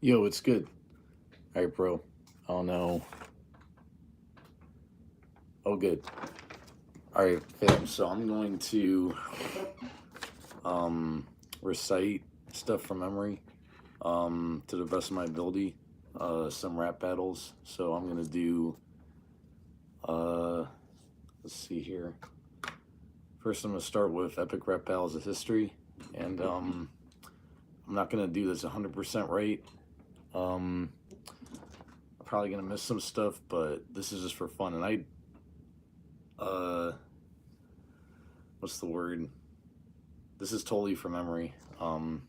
Yo, it's good. All right, bro. Oh no. Oh, good. All right, fam. So I'm going to um, recite stuff from memory to the best of my ability. Some rap battles. So I'm gonna do. Uh, let's see here. First, I'm gonna start with epic rap battles of history, and I'm not gonna do this 100% right. Um, I'm probably gonna miss some stuff, but this is just for fun. And what's the word? This is totally from memory. I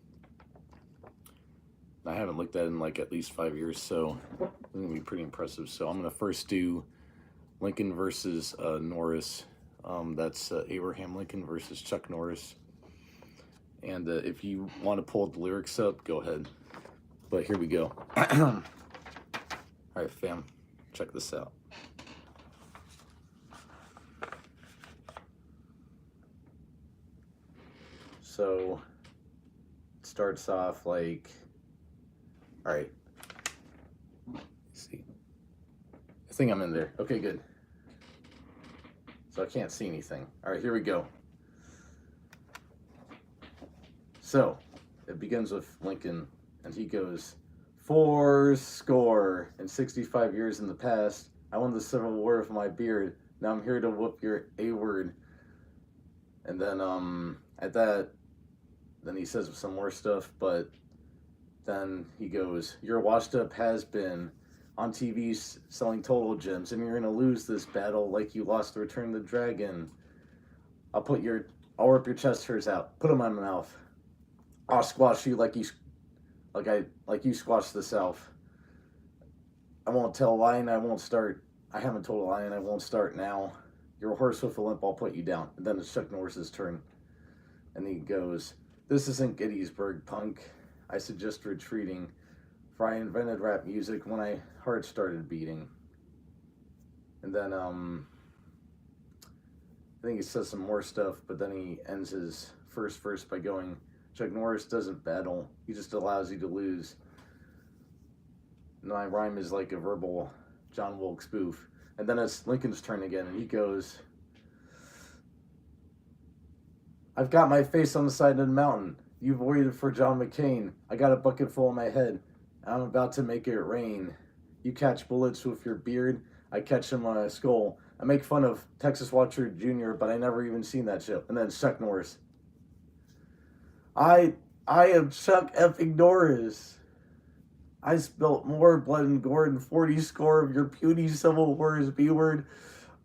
haven't looked at it in like at least 5 years, so it's gonna be pretty impressive. So I'm gonna first do Lincoln versus Norris. That's Abraham Lincoln versus Chuck Norris. And if you want to pull the lyrics up, go ahead. But here we go. All right, fam, check this out. So it starts off like, all right. Let's see. I think I'm in there. Okay, good. So I can't see anything. All right, here we go. So it begins with Lincoln, and he goes, 65 years in the past, I won the Civil War with my beard. Now I'm here to whoop your A word. And then at that, then he says some more stuff, but then he goes, you're a washed up has been on TV selling total gems, and you're gonna lose this battle like you lost Return of the Dragon. I'll rip your chest hairs out, put them on my mouth. I'll squash you like you squashed the South. I won't tell a lie and I won't start. I haven't told a lie and I won't start now. You're a horse with a limp, I'll put you down. And then it's Chuck Norris's turn. And he goes, this isn't Gettysburg, punk. I suggest retreating, for I invented rap music when my heart started beating. And then I think he says some more stuff, but then he ends his first verse by going, Chuck Norris doesn't battle, he just allows you to lose. And my rhyme is like a verbal John Wilkes Booth. And then it's Lincoln's turn again, and he goes, I've got my face on the side of the mountain. You've waited for John McCain. I got a bucket full in my head. I'm about to make it rain. You catch bullets with your beard. I catch them on my skull. I make fun of Texas Watcher Jr., but I never even seen that show. And then Chuck Norris. I am Chuck effing Norris. I spilt more blood and gore than 40 score of your puny Civil War's B-word.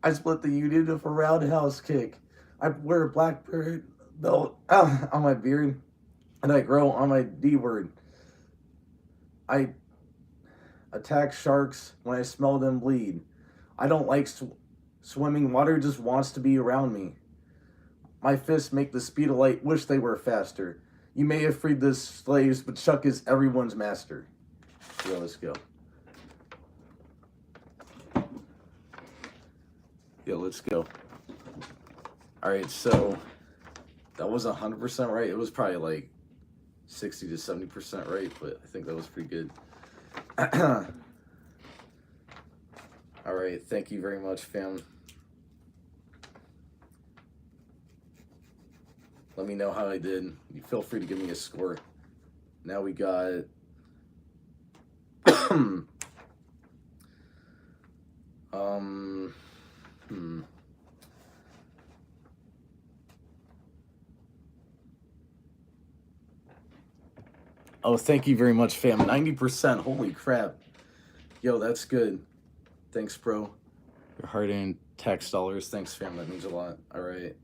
I split the Union with a roundhouse kick. I wear a blackbird belt on my beard, and I grow on my D-word. I attack sharks when I smell them bleed. I don't like swimming. Water just wants to be around me. My fists make the speed of light. Wish they were faster. You may have freed the slaves, but Chuck is everyone's master. Yeah, let's go. Yeah, let's go. All right, so that wasn't 100% right. It was probably like 60 to 70% right, but I think that was pretty good. All right, thank you very much, fam. Let me know how I did. You feel free to give me a score. Now we got Oh, thank you very much, fam. 90%. Holy crap. Yo, that's good. Thanks, bro. Your hard-earned tax dollars. Thanks, fam. That means a lot. All right.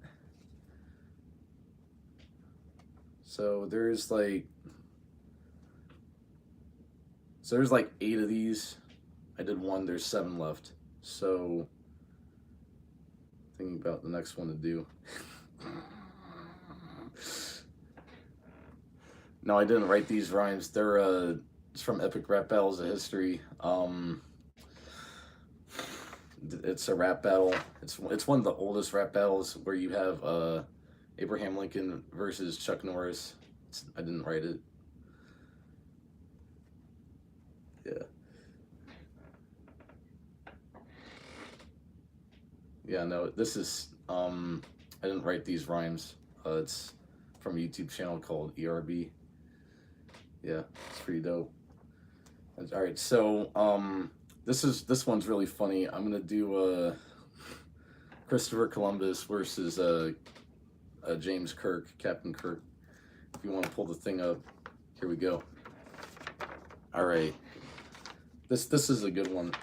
So there's like 8 of these. I did one. There's 7 left. So thinking about the next one to do. No, I didn't write these rhymes. They're it's from Epic Rap Battles of History. It's a rap battle. It's one of the oldest rap battles where you have Abraham Lincoln versus Chuck Norris. I didn't write it. Yeah, no, this is, I didn't write these rhymes. It's from a YouTube channel called ERB. Yeah, it's pretty dope. All right, so, this one's really funny. I'm gonna do, Christopher Columbus versus, James Kirk, Captain Kirk. If you want to pull the thing up, here we go. All right, this is a good one.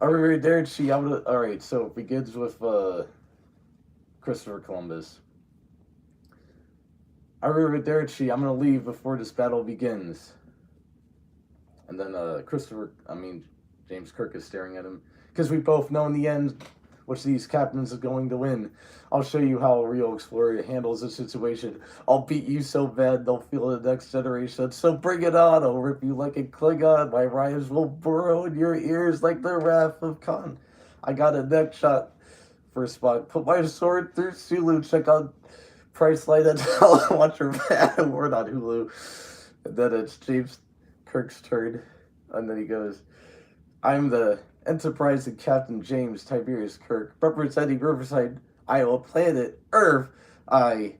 Arrivederci. All right, so it begins with Christopher Columbus. Arrivederci. I'm gonna leave before this battle begins. And then James Kirk is staring at him because we both know in the end which these captains are going to win. I'll show you how a real explorer handles a situation. I'll beat you so bad they'll feel it the next generation. So bring it on. I'll rip you like a Klingon. My rhymes will burrow in your ears like the Wrath of Khan. I got a neck shot for Spock. Put my sword through Sulu. Check out Priceline and watch your bad word on Hulu. And then it's James Kirk's turn. And then he goes, I'm the enterprising Captain James Tiberius Kirk, representing Riverside, Iowa, planet Earth. I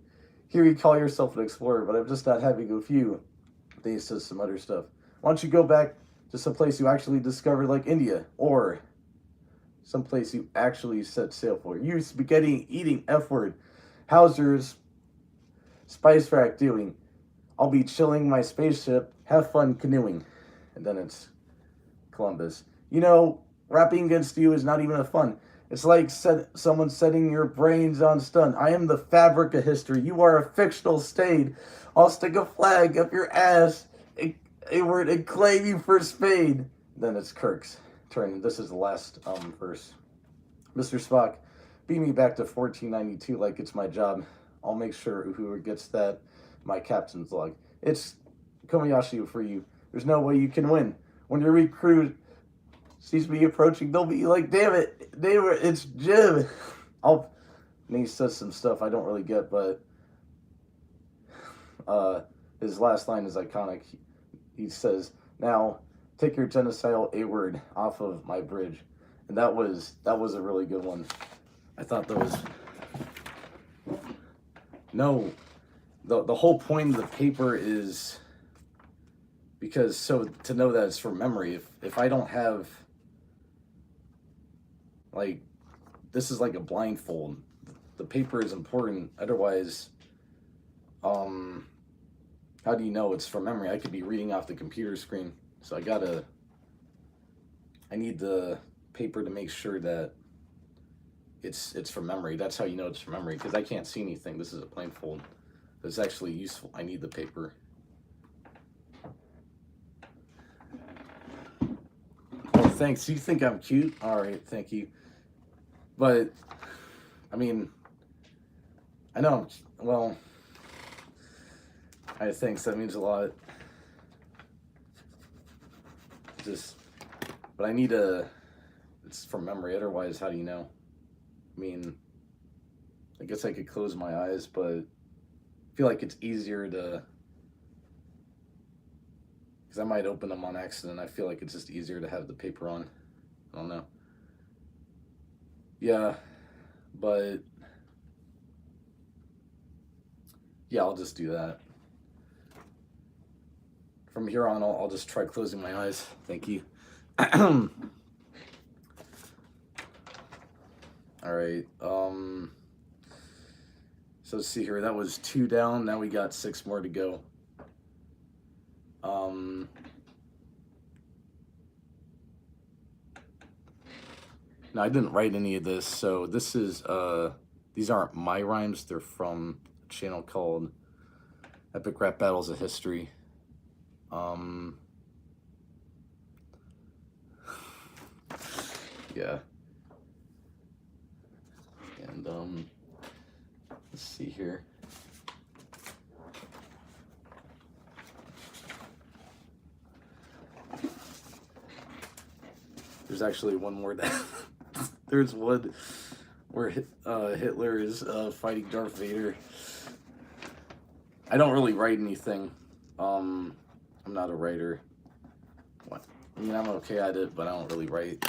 hear you call yourself an explorer, but I'm just not having a few. Then he says some other stuff. Why don't you go back to some place you actually discovered, like India, or some place you actually set sail for? You spaghetti eating F word. How's your spice rack doing? I'll be chilling my spaceship. Have fun canoeing. And then it's Columbus. You know, rapping against you is not even a fun. It's like someone setting your brains on stun. I am the fabric of history. You are a fictional stain. I'll stick a flag up your ass, a word, and claim you for Spain. Then it's Kirk's turn. This is the last verse. Mr. Spock, beat me back to 1492 like it's my job. I'll make sure whoever gets that, my captain's log. It's Kobayashi for you. There's no way you can win. When your recruit sees me approaching, they'll be like, damn it, it's Jim. And he says some stuff I don't really get, but his last line is iconic. He says, now, take your genocidal A-word off of my bridge. And that was a really good one. I thought that was... No, the whole point of the paper is... Because, so, to know that it's from memory, if I don't have... Like, this is like a blindfold. The paper is important. Otherwise, how do you know it's from memory? I could be reading off the computer screen. So I need the paper to make sure that it's from memory. That's how you know it's from memory, because I can't see anything. This is a blindfold. It's actually useful. I need the paper. Oh, thanks. You think I'm cute? All right, thank you. But, I mean, I know, well, I thanks, that means a lot. But I need it's from memory, otherwise, how do you know? I mean, I guess I could close my eyes, but I feel like it's easier to, because I might open them on accident. I feel like it's just easier to have the paper on. I don't know. Yeah, but yeah, I'll just do that. From here on, I'll just try closing my eyes. Thank you. All right. So let's see here. That was 2 down. Now we got 6 more to go. No, I didn't write any of this, so this is, these aren't my rhymes, they're from a channel called Epic Rap Battles of History. Yeah. And, let's see here. There's actually one more that... There's one where Hitler is fighting Darth Vader. I don't really write anything. I'm not a writer. What? I mean, I'm okay at it, but I don't really write.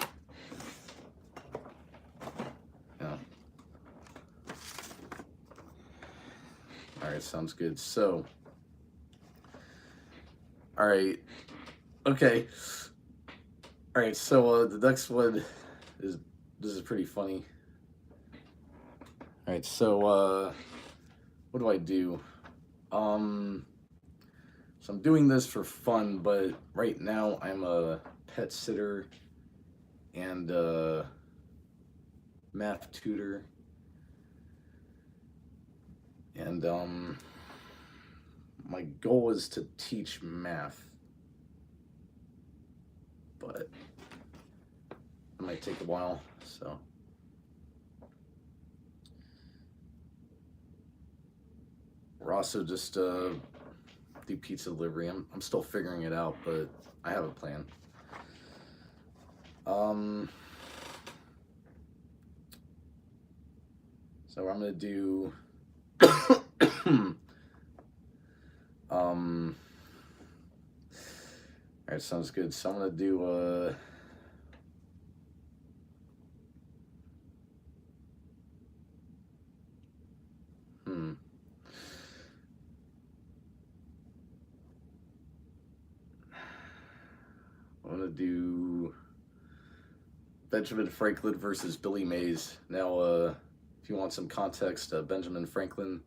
Yeah. Alright, sounds good. So, alright. Okay. Alright, so the next one is, this is pretty funny. Alright, so what do I do? So I'm doing this for fun, but right now I'm a pet sitter and math tutor. And my goal is to teach math, but it might take a while, so. We're also just do pizza delivery. I'm still figuring it out, but I have a plan. So I'm gonna do alright, sounds good. So I'm gonna do I'm gonna do Benjamin Franklin versus Billy Mays. Now, if you want some context, Benjamin Franklin.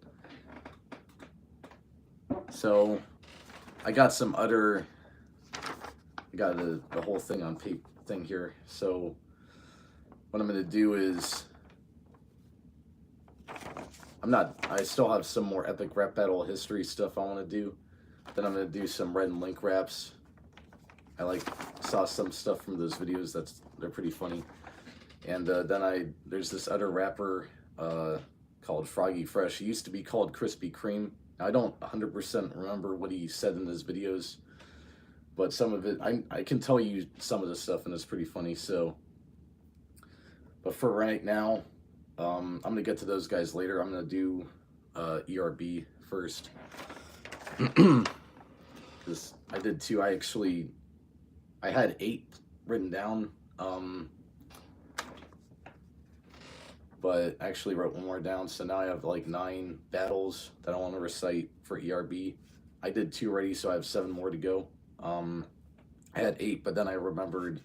So, I got some other. I got the whole thing on thing here. So, what I'm gonna do is, I still have some more epic rap battle history stuff I want to do. Then I'm gonna do some Rhett and Link raps. I saw some stuff from those videos. They're pretty funny. And then there's this other rapper called Froggy Fresh. He used to be called Krispy Kreme. Now, I don't 100% remember what he said in his videos, but some of it I can tell you some of the stuff, and it's pretty funny. So, but for right now, I'm gonna get to those guys later. I'm gonna do ERB first. Because I did two. I had 8 written down, but I actually wrote one more down, so now I have like 9 battles that I want to recite for ERB. I did 2 already, so I have 7 more to go. I had 8, but then I remembered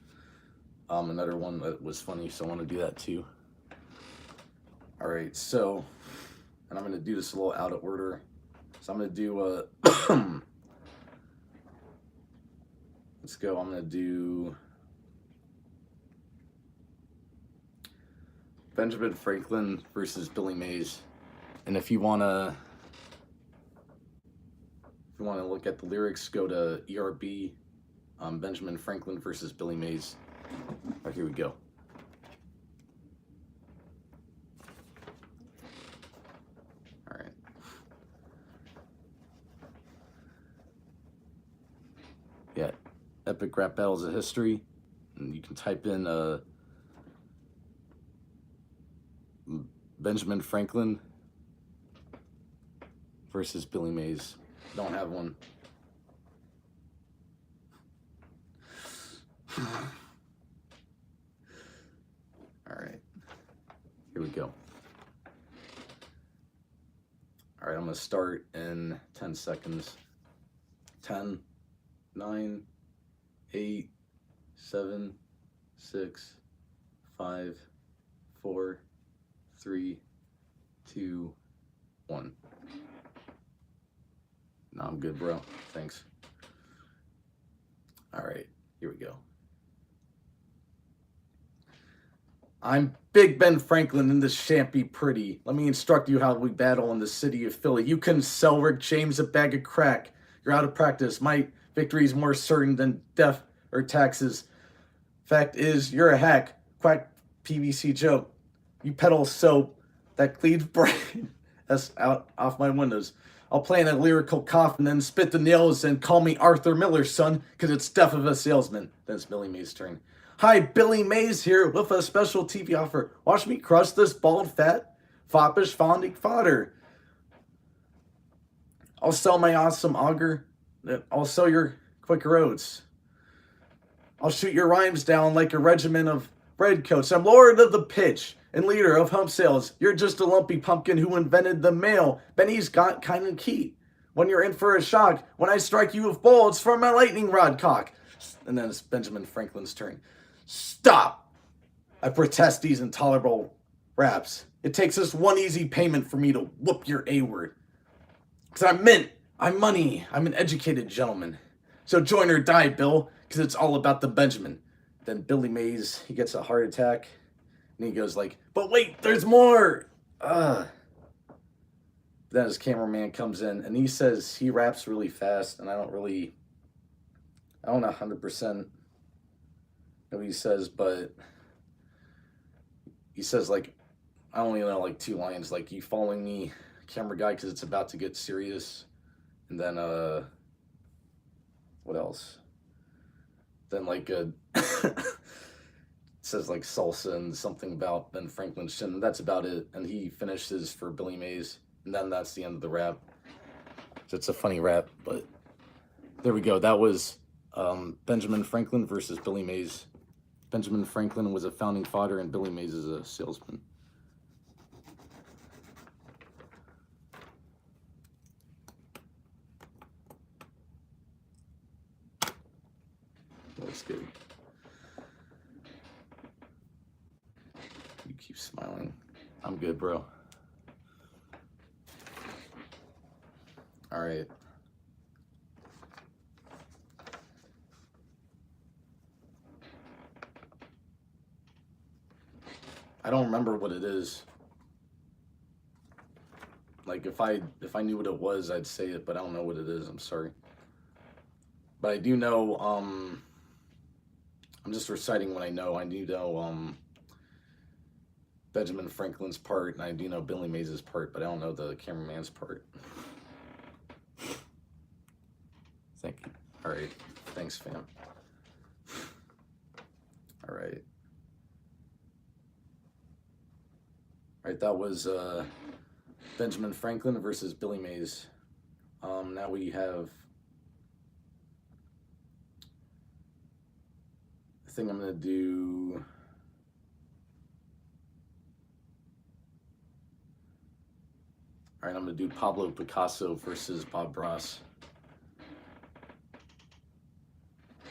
another one that was funny, so I want to do that too. Alright, so, and I'm going to do this a little out of order. So I'm going to do let's go. I'm going to do Benjamin Franklin versus Billy Mays. And if you want to look at the lyrics, go to ERB, Benjamin Franklin versus Billy Mays. All right, here we go. All right. Yeah. Epic rap battles of history, and you can type in Benjamin Franklin versus Billy Mays. Don't have one. All right, here we go. All right, I'm gonna start in 10 seconds. 10, 9, 8, 7, 6, 5, 4, 3, 2, 1. No, I'm good, bro. Thanks. All right, here we go. I'm Big Ben Franklin, and this shan't be pretty. Let me instruct you how we battle in the city of Philly. You couldn't sell Rick James a bag of crack. You're out of practice. My victory is more certain than death or taxes. Fact is, you're a hack. Quack PVC joke. You peddle soap that cleaves brain. That's out off my windows. I'll play in a lyrical coffin, then spit the nails and call me Arthur Miller, son, because it's death of a salesman. Then it's Billy Mays' turn. Hi, Billy Mays here with a special TV offer. Watch me crush this bald, fat, foppish, founding fodder. I'll sell my awesome auger. I'll sell your quick roads. I'll shoot your rhymes down like a regiment of redcoats. I'm lord of the pitch and leader of home sales. You're just a lumpy pumpkin who invented the mail. Benny's got kind of key. When you're in for a shock, when I strike you with bullets from my lightning rod cock. And then it's Benjamin Franklin's turn. Stop! I protest these intolerable raps. It takes just one easy payment for me to whoop your A word. Because I'm mint, I'm money, I'm an educated gentleman. So join or die, Bill, because it's all about the Benjamin. Then Billy Mays, he gets a heart attack, and he goes like, but wait, there's more! Then his cameraman comes in, and he says he raps really fast, and I don't know 100% know what he says, but he says like, I only know like 2 lines, like, you following me, camera guy, because it's about to get serious. And then, what else? Then like, it says like salsa and something about Ben Franklin's chin, and that's about it. And he finishes for Billy Mays, and then that's the end of the rap. So it's a funny rap, but there we go. That was Benjamin Franklin versus Billy Mays. Benjamin Franklin was a founding father, and Billy Mays is a salesman. That's good. You keep smiling. I'm good, bro. All right. I don't remember what it is. Like, if I knew what it was, I'd say it, but I don't know what it is. I'm sorry. But I do know, I'm just reciting what I know. I do know Benjamin Franklin's part, and I do know Billy Mays' part, but I don't know the cameraman's part. Thank you. All right. Thanks, fam. All right. All right, that was Benjamin Franklin versus Billy Mays. Now we have, I think I'm going to do, all right, I'm going to do Pablo Picasso versus Bob Ross.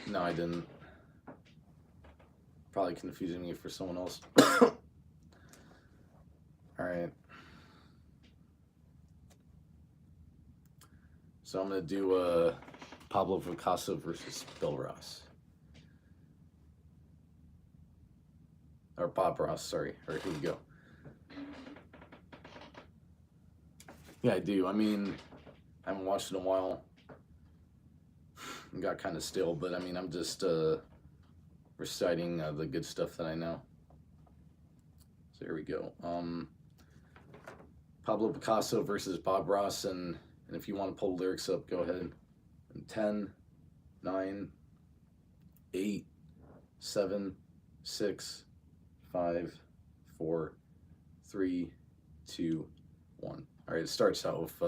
No, I didn't. Probably confusing me for someone else. All right. So I'm going to do Pablo Picasso versus Bill Ross. Or Bob Ross, sorry. All right, here we go. Yeah, I do. I mean, I haven't watched it in a while. It got kind of stale, but I mean, I'm just reciting the good stuff that I know. So here we go. Pablo Picasso versus Bob Ross, and if you want to pull the lyrics up, go ahead. In 10, 9, 8, 7, 6, 5, 4, 3, 2, 1. All right, it starts out with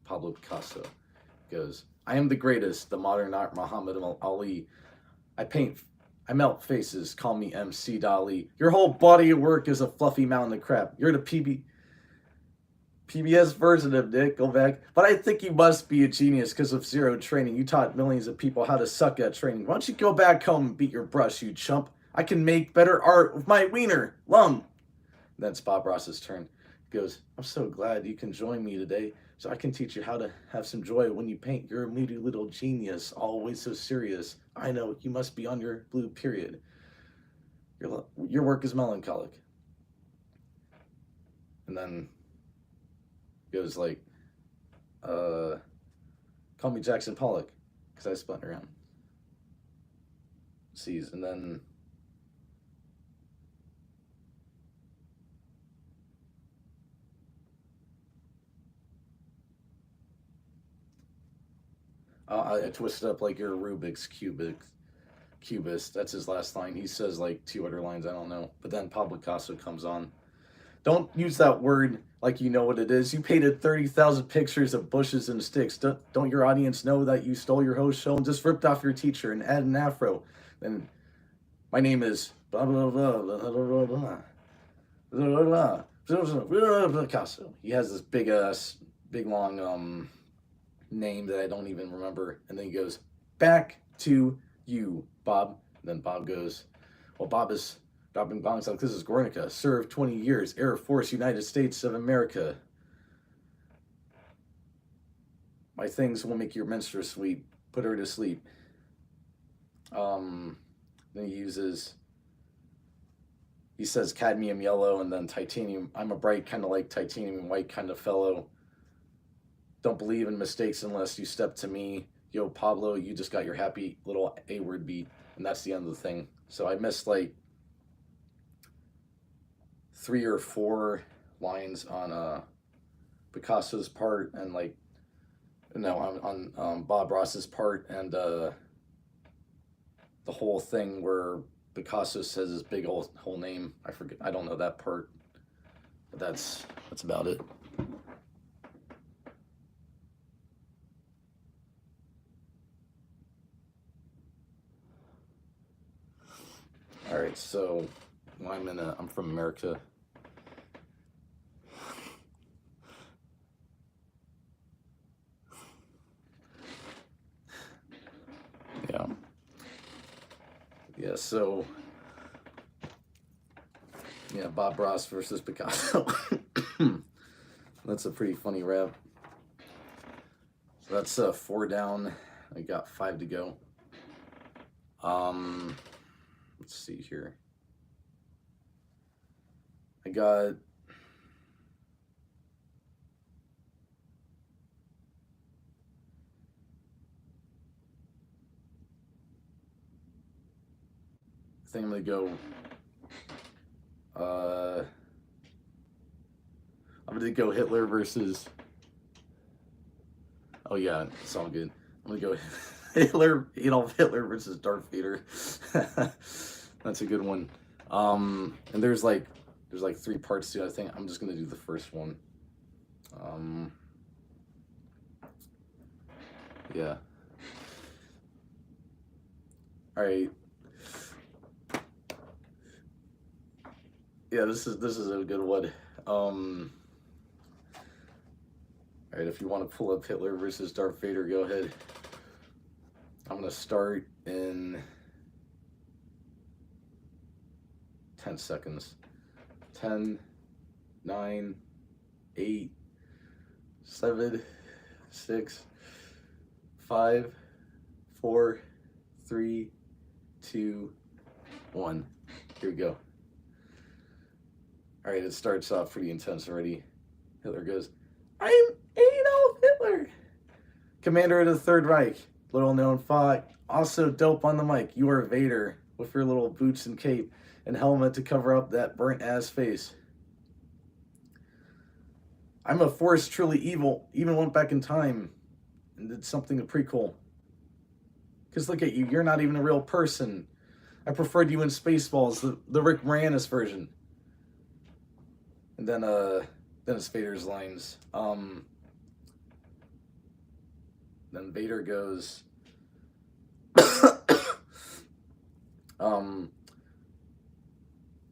Pablo Picasso. It goes, I am the greatest, the modern art Muhammad Ali. I melt faces, call me MC Dali. Your whole body of work is a fluffy mountain of crap. You're the PBS version of Nick, go back. But I think you must be a genius because of zero training. You taught millions of people how to suck at training. Why don't you go back home and beat your brush, you chump? I can make better art with my wiener, lum. Then it's Bob Ross's turn. He goes, I'm so glad you can join me today so I can teach you how to have some joy when you paint. You're a moody little genius, always so serious. I know, you must be on your blue period. Your work is melancholic. And then goes like, call me Jackson Pollock, because I spun around. Sees, and then I twisted up like you're a Rubik's cubist. That's his last line. He says like 2 other lines, I don't know. But then Pablo Picasso comes on. Don't use that word like you know what it is. You painted 30,000 pictures of bushes and sticks. Don't your audience know that you stole your host show and just ripped off your teacher and added an afro? Then My name is blah blah blah blah blah blah blah blah blah Picasso. He has this big long name that I don't even remember, and then he goes, "Back to you, Bob." And then Bob goes, "Well, Bob is dropping bombs like this is Guernica. Served 20 years, Air Force, United States of America. My things will make your menstruous sweet. Put her to sleep." Then he says cadmium yellow and then titanium. I'm a bright kind of like titanium white kind of fellow. Don't believe in mistakes unless you step to me. Yo, Pablo, you just got your happy little A-word beat. And that's the end of the thing. So I missed like 3 or 4 lines on Picasso's part and like, no, on Bob Ross's part, and the whole thing where Picasso says his big whole name. I forget. I don't know that part. But that's about it. All right. So I'm from America. Yeah. Yeah. So. Yeah, Bob Ross versus Picasso. That's a pretty funny rap. So that's 4 down. I got 5 to go. Let's see here. I got I think I'm gonna go I'm gonna go Hitler versus. Oh yeah, it's all good. I'm gonna go Adolf Hitler versus Darth Vader. That's a good one. And there's like 3 parts to it. I think I'm just gonna do the first one. Yeah. All right. Yeah, this is a good one. All right, if you want to pull up Hitler versus Darth Vader, go ahead. I'm gonna start in 10 seconds. 10, 9, 8, 7, 6, 5, 4, 3, 2, 1. Here we go. All right, it starts off pretty intense already. Hitler goes, "I'm Adolf Hitler, commander of the Third Reich, little known fact, also dope on the mic. You are Vader with your little boots and cape and helmet to cover up that burnt ass face. I'm a force truly evil, even went back in time and did something pretty cool. Because look at you, you're not even a real person. I preferred you in Spaceballs, the Rick Moranis version." And then it's Vader's lines. Then Vader goes,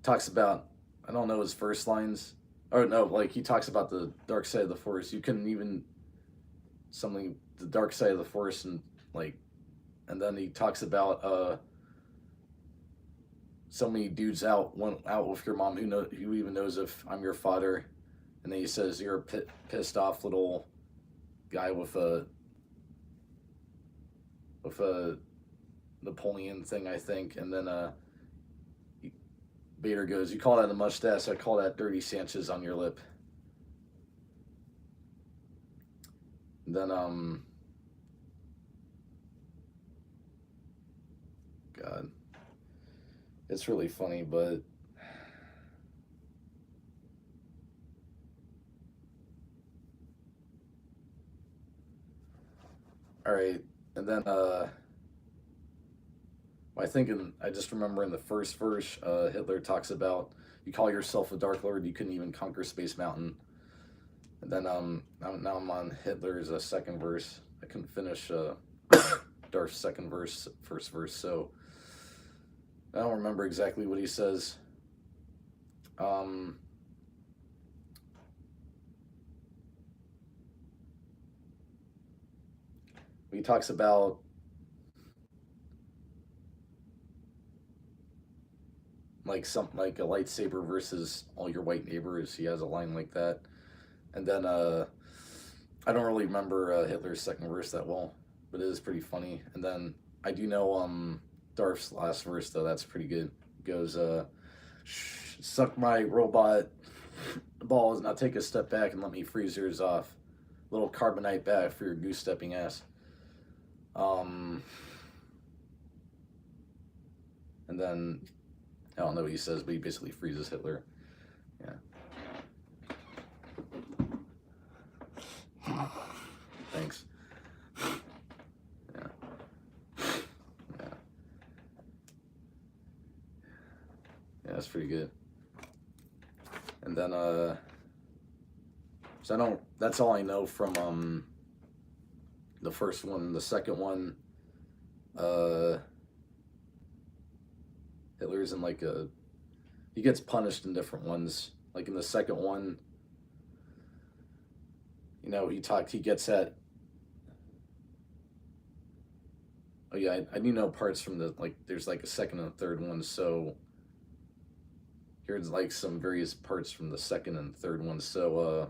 talks about, I don't know his first lines. Oh no, like he talks about the dark side of the Force. You couldn't even the dark side of the Force, and like, and then he talks about so many dudes went out with your mom who even knows if I'm your father, and then he says you're a pissed off little guy with a Napoleon thing, I think, and then Vader goes, "You call that a mustache? I call that dirty Sanchez on your lip." And then God, it's really funny, but all right. And then I just remember in the first verse, Hitler talks about, you call yourself a Dark Lord, you couldn't even conquer Space Mountain. And then now I'm on Hitler's second verse. I couldn't finish Darth's first verse. So I don't remember exactly what he says. Um, he talks about like something like a lightsaber versus all your white neighbors. He has a line like that, and then I don't really remember Hitler's second verse that well, but it is pretty funny. And then I do know Darth's last verse though. That's pretty good. It goes suck my robot balls, now take a step back and let me freeze yours off. Little carbonite back for your goose stepping ass. And then I don't know what he says, but he basically freezes Hitler. Yeah. Thanks. Yeah. Yeah. Yeah, that's pretty good. And then so I don't, that's all I know from the first one. The second one, Hitler's in like he gets punished in different ones. Like in the second one, you know, he gets at, oh yeah, I do know parts from the, like, there's like a second and a third one, so here's like some various parts from the second and third one. So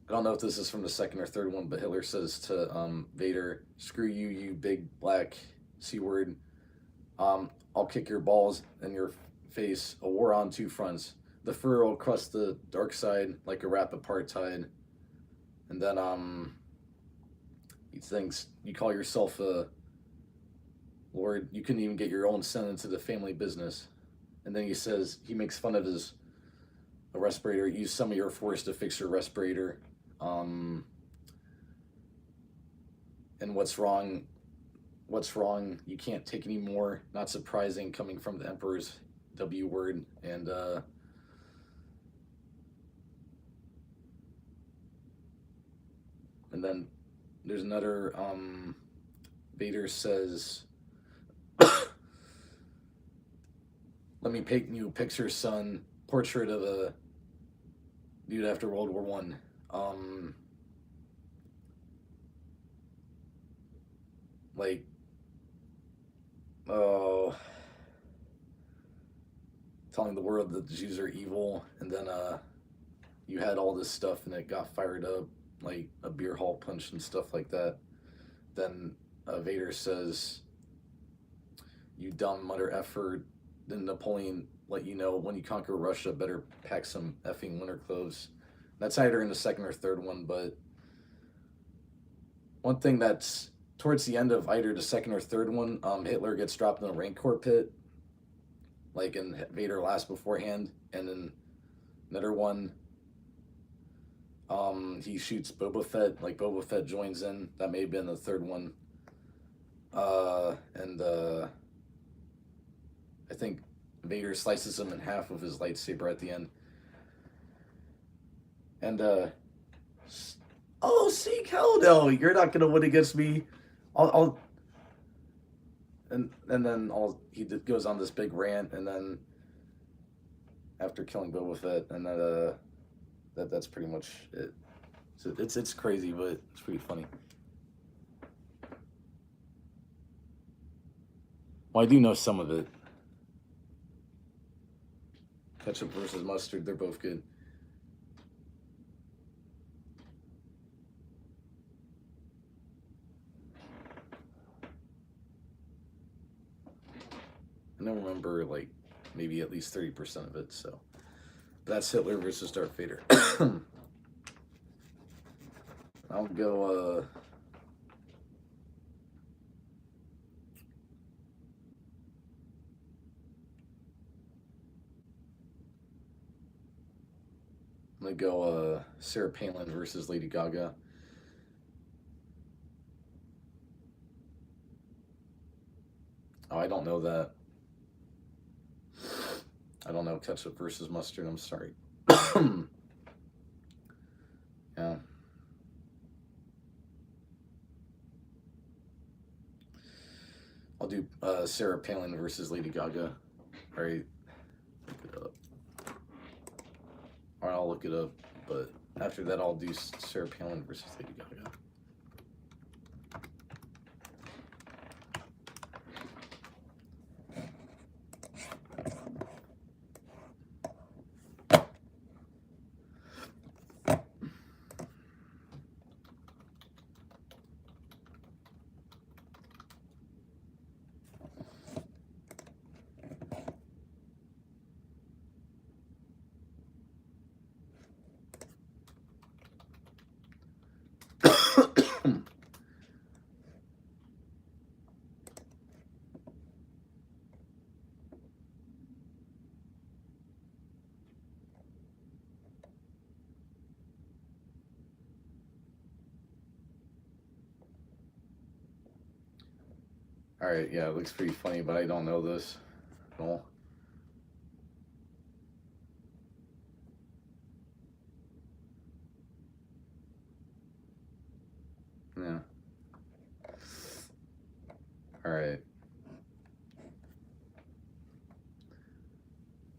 I don't know if this is from the second or third one, but Hitler says to Vader, "Screw you, you big black C word. I'll kick your balls and your face. A war on two fronts. The fur will crust the dark side like a rap apartheid." And then he thinks, "You call yourself a lord, you couldn't even get your own son into the family business." And then he says, he makes fun of his a respirator. "Use some of your force to fix your respirator." And what's wrong? What's wrong? You can't take any more. Not surprising, coming from the Emperor's W word. And then there's another. Vader says, "Let me paint you a picture, son. Portrait of a dude after World War One." Like, oh, telling the world that the Jews are evil, and then you had all this stuff, and it got fired up like a beer hall punch and stuff like that. Then Vader says, "You dumb mother effer." Then Napoleon let you know, when you conquer Russia, better pack some effing winter clothes. That's either in the second or third one, but one thing that's towards the end of either the second or third one, Hitler gets dropped in a Rancor pit, like in Vader last beforehand, and then another one, he shoots Boba Fett, like Boba Fett joins in. That may have been the third one. And I think Vader slices him in half with his lightsaber at the end. And oh, see, hell no, you're not gonna win against me. I'll and then he goes on this big rant, and then after killing Boba Fett, and that's pretty much it. So it's crazy, but it's pretty funny. Well, I do know some of it. Ketchup versus mustard, they're both good. I don't remember, like, maybe at least 30% of it, so that's Hitler versus Darth Vader. I'll go I'm gonna go Sarah Palin versus Lady Gaga. Oh, I don't know that. I don't know ketchup versus mustard. I'm sorry. Yeah. Sarah Palin versus Lady Gaga. All right, look it up. Or I'll look it up, but after that, I'll do Sarah Palin versus Lady Gaga. All right, yeah, it looks pretty funny, but I don't know this at all. Yeah. All right.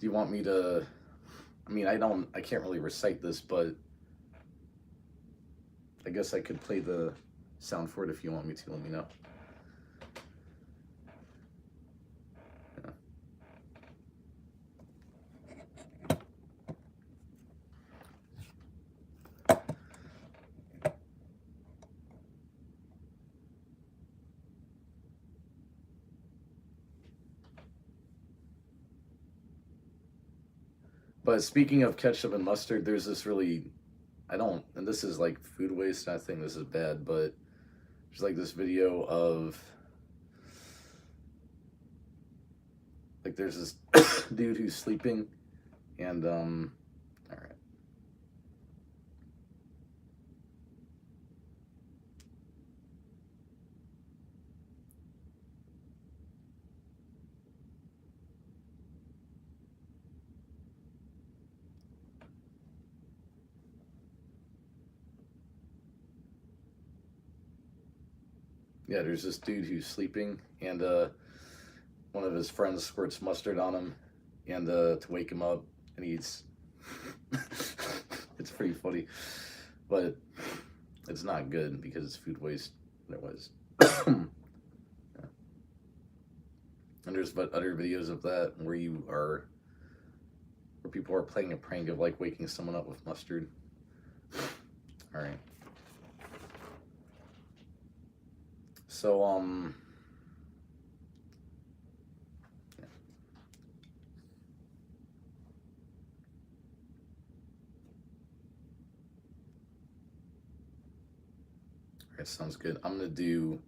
Do you want me to? I mean, I can't really recite this, but I guess I could play the sound for it if you want me to. Let me know. Yeah. But speaking of ketchup and mustard, there's this really, and this is like food waste, and I think this is bad, but there's like this video of, like there's this dude who's sleeping, and, all right. Yeah, there's this dude who's sleeping, and one of his friends squirts mustard on him, and to wake him up, and he eats. It's pretty funny, but it's not good because it's food waste. It was. Yeah. And there's other videos of that where people are playing a prank of like waking someone up with mustard. All right. So, yeah. All right, sounds good. I'm gonna do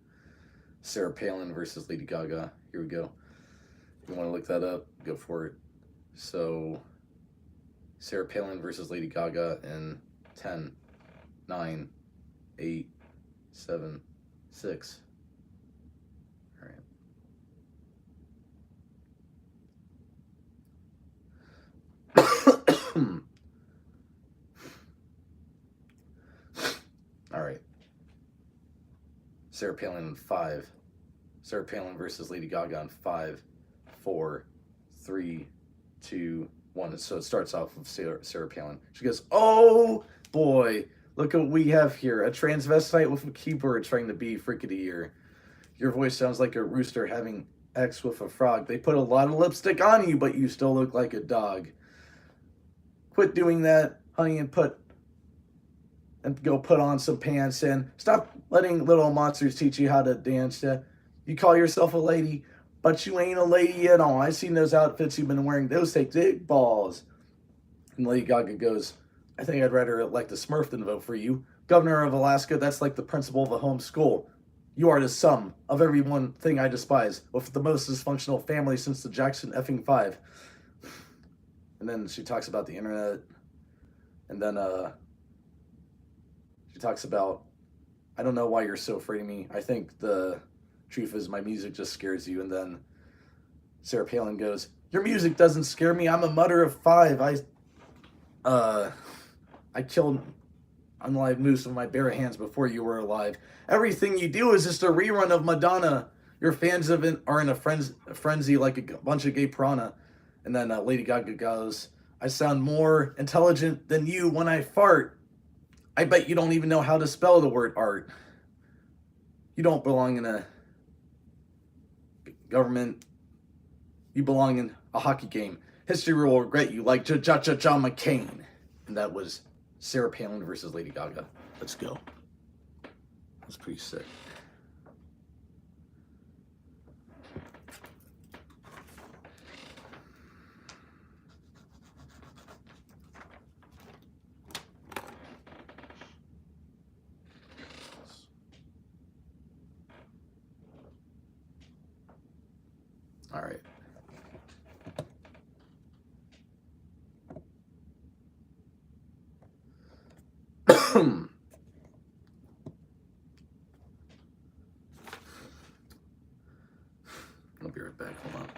Sarah Palin versus Lady Gaga. Here we go. If you want to look that up, go for it. So, Sarah Palin versus Lady Gaga in 10, 9, 8, 7, 6. All right. All right. Sarah Palin in 5. Sarah Palin versus Lady Gaga in 5, 4, 3, 2, 1. So it starts off with Sarah Palin. She goes, "Oh boy, look what we have here. A transvestite with a keyboard trying to be frickety here. Your voice sounds like a rooster having sex with a frog. They put a lot of lipstick on you, but you still look like a dog. Quit doing that, honey, and go put on some pants and stop letting little monsters teach you how to dance. You call yourself a lady, but you ain't a lady at all. I've seen those outfits you've been wearing. Those take big balls." And Lady Gaga goes, "I think I'd rather elect a Smurf than vote for you. Governor of Alaska, that's like the principal of a home school. You are the sum of every one thing I despise, with the most dysfunctional family since the Jackson effing 5. And then she talks about the internet. And then she talks about, "I don't know why you're so afraid of me. I think the truth is my music just scares you." And then Sarah Palin goes, "Your music doesn't scare me. I'm a mother of 5. I killed unalive moose with my bare hands before you were alive. Everything you do is just a rerun of Madonna. Your fans are in a frenzy like a bunch of gay piranha. And then Lady Gaga goes, I sound more intelligent than you when I fart. I bet you don't even know how to spell the word art. You don't belong in a government. You belong in a hockey game. History will regret you like John McCain. And that was Sarah Palin versus Lady Gaga. Let's go. That's pretty sick. All right. I'll be right back. Hold on.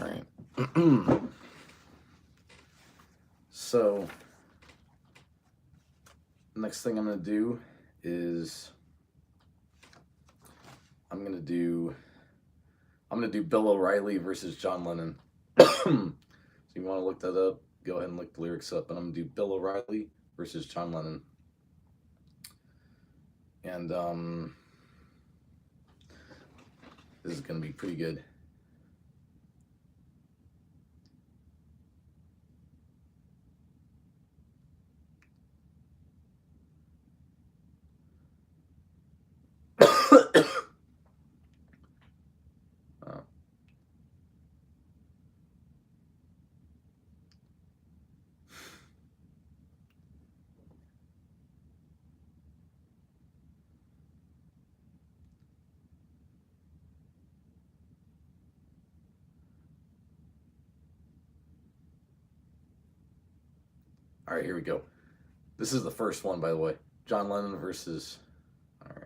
All right. So, next thing I'm going to do is I'm going to do Bill O'Reilly versus John Lennon. So you want to look that up, go ahead and look the lyrics up. But I'm going to do Bill O'Reilly versus John Lennon. And this is going to be pretty good. All right, here we go. This is the first one, by the way. John Lennon versus... All right.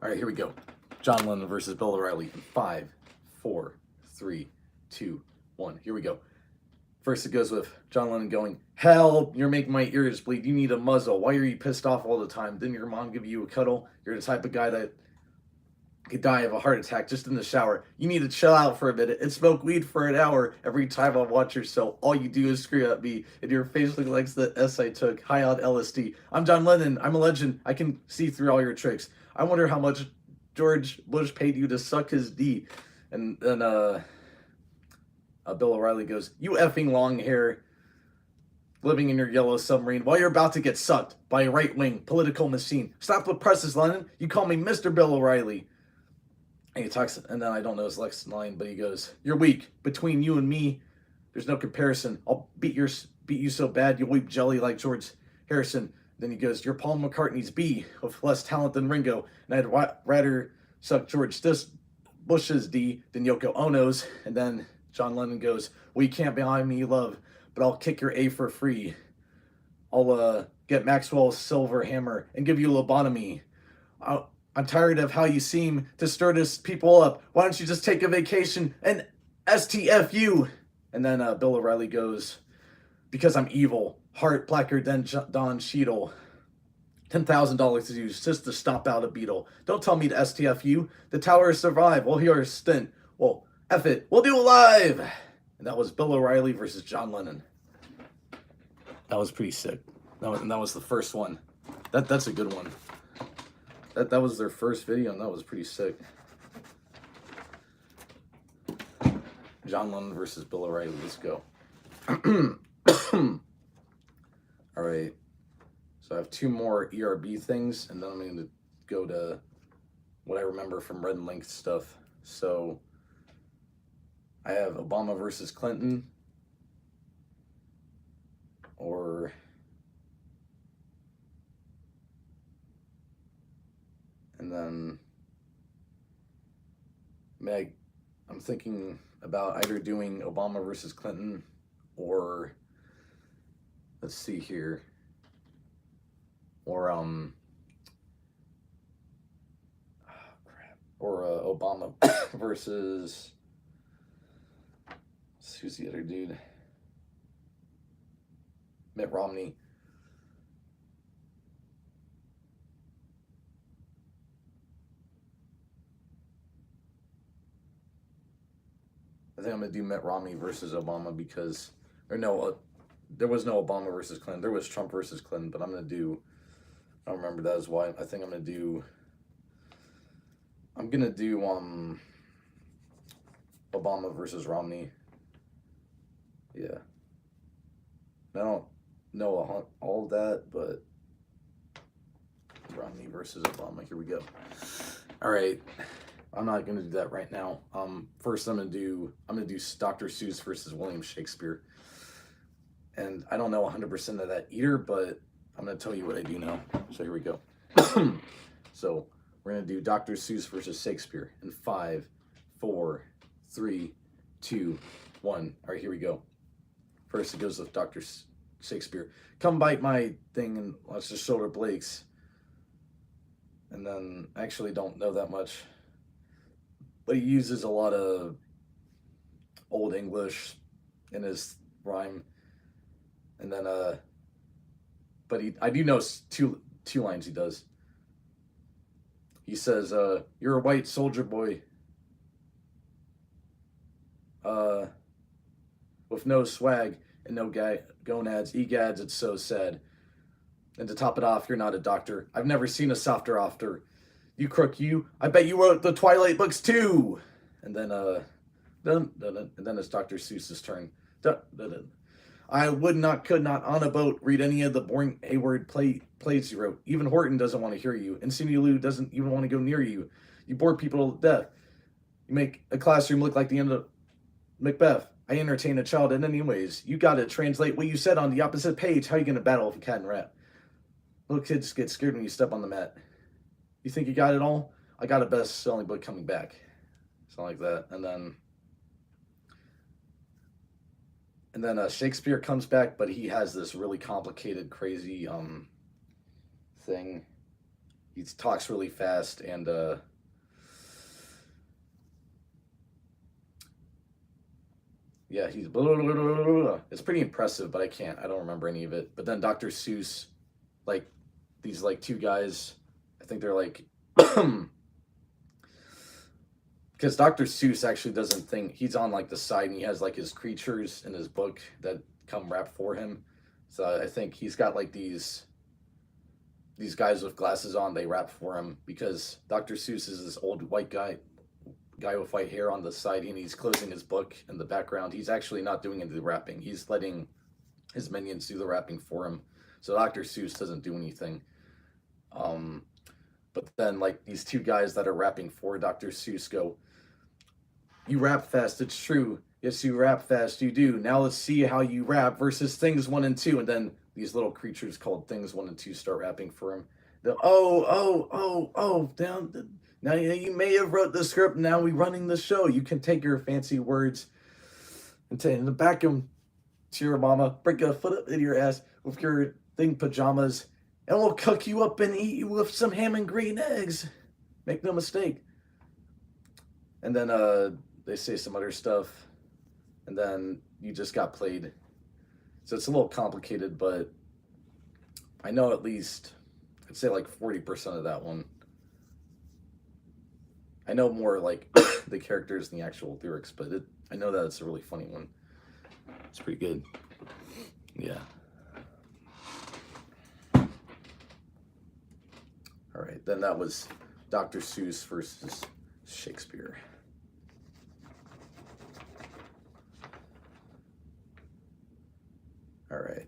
All right, here we go. John Lennon versus Bill O'Reilly in 5, 4, 3, 2, 1. Here we go. First, it goes with John Lennon going, "Help, you're making my ears bleed. You need a muzzle. Why are you pissed off all the time? Didn't your mom give you a cuddle? You're the type of guy that could die of a heart attack just in the shower. You need to chill out for a minute and smoke weed for an hour every time I watch your show. All you do is scream at me, and your face looks like the S I took high on LSD. I'm John Lennon. I'm a legend. I can see through all your tricks. I wonder how much George Bush paid you to suck his D." And then Bill O'Reilly goes, "You effing long hair living in your yellow submarine while you're about to get sucked by a right-wing political machine. Stop the presses, Lennon. You call me Mr. Bill O'Reilly." And he talks, and then I don't know his next line, but he goes, "You're weak. Between you and me, there's no comparison. I'll beat you so bad you'll weep jelly like George Harrison." Then he goes, "You're Paul McCartney's B with less talent than Ringo, and I'd rather suck George Bush's D than Yoko Ono's." And then John Lennon goes, "Well, you can't buy me love, but I'll kick your A for free. I'll get Maxwell's silver hammer and give you a lobotomy. I'm tired of how you seem to stir this people up. Why don't you just take a vacation and STFU?" And then Bill O'Reilly goes, "Because I'm evil, heart blacker than Don Cheadle. $10,000 to use just to stomp out a beetle. Don't tell me to STFU. The tower survived. We'll hear a stint. Well, F it. We'll do it live." And that was Bill O'Reilly versus John Lennon. That was pretty sick. That was the first one. That's a good one. That was their first video, and that was pretty sick. John Lennon versus Bill O'Reilly. Let's go. All right. So I have 2 more ERB things, and then I'm going to go to what I remember from Red and Link stuff. So I have Obama versus Clinton, and then I'm thinking about either doing Obama versus Clinton or, let's see here, or Obama versus, who's the other dude? Mitt Romney. I think I'm going to do Mitt Romney versus Obama because, there was no Obama versus Clinton. There was Trump versus Clinton, but I'm going to do, I don't remember that as why. I think I'm going to do Obama versus Romney. Yeah. I don't know all of that, but Romney versus Obama. Here we go. All right. I'm not going to do that right now. First, I'm going to do Dr. Seuss versus William Shakespeare. And I don't know 100% of that either, but I'm going to tell you what I do know. So here we go. So we're going to do Dr. Seuss versus Shakespeare in 5, 4, 3, 2, 1. All right, here we go. First, it goes with Dr. Shakespeare. "Come bite my thing and let's just shoulder Blake's." And then I actually don't know that much, but he uses a lot of Old English in his rhyme. And then, I do know two lines he does. He says, "You're a white soldier boy, with no swag and no gonads, egads, it's so sad. And to top it off, you're not a doctor. I've never seen a softer after. You crook, you. I bet you wrote the Twilight books too." And then, and then it's Dr. Seuss's turn. "I could not on a boat read any of the boring A-word plays you wrote. Even Horton doesn't want to hear you, and Cindy Lou doesn't even want to go near you. You bore people to death. You make a classroom look like the end of Macbeth. I entertain a child in any ways. You gotta translate what you said on the opposite page. How you gonna battle with a cat and rat? Little kids get scared when you step on the mat. You think you got it all? I got a best-selling book coming back." Something like that. And then Shakespeare comes back, but he has this really complicated, crazy thing. he talks really fast, and yeah, he's blah, blah, blah, blah, blah, blah. It's pretty impressive, but I don't remember any of it. But then Dr. Seuss, like these like two guys, I think they're like because Dr. Seuss actually doesn't think he's on like the side, and he has like his creatures in his book that come rap for him. So I think he's got like these guys with glasses on, they rap for him because Dr. Seuss is this old white guy with white hair on the side, and he's closing his book in the background. He's actually not doing any of the rapping. He's letting his minions do the rapping for him. So Dr. Seuss doesn't do anything. But then like these two guys that are rapping for Dr. Seuss go, "You rap fast, it's true. Yes, you rap fast, you do. Now let's see how you rap versus Things 1 and 2." And then these little creatures called Things 1 and 2 start rapping for him. Down. Now you may have wrote the script. Now we running the show. You can take your fancy words and in the back them to your mama, break a foot up in your ass with your thing pajamas, and we'll cook you up and eat you with some ham and green eggs. Make no mistake. And then they say some other stuff, and then you just got played. So it's a little complicated, but I know at least, I'd say like 40% of that one. I know more like the characters than the actual lyrics, but I know that it's a really funny one. It's pretty good. Yeah. All right, then that was Dr. Seuss versus Shakespeare. All right.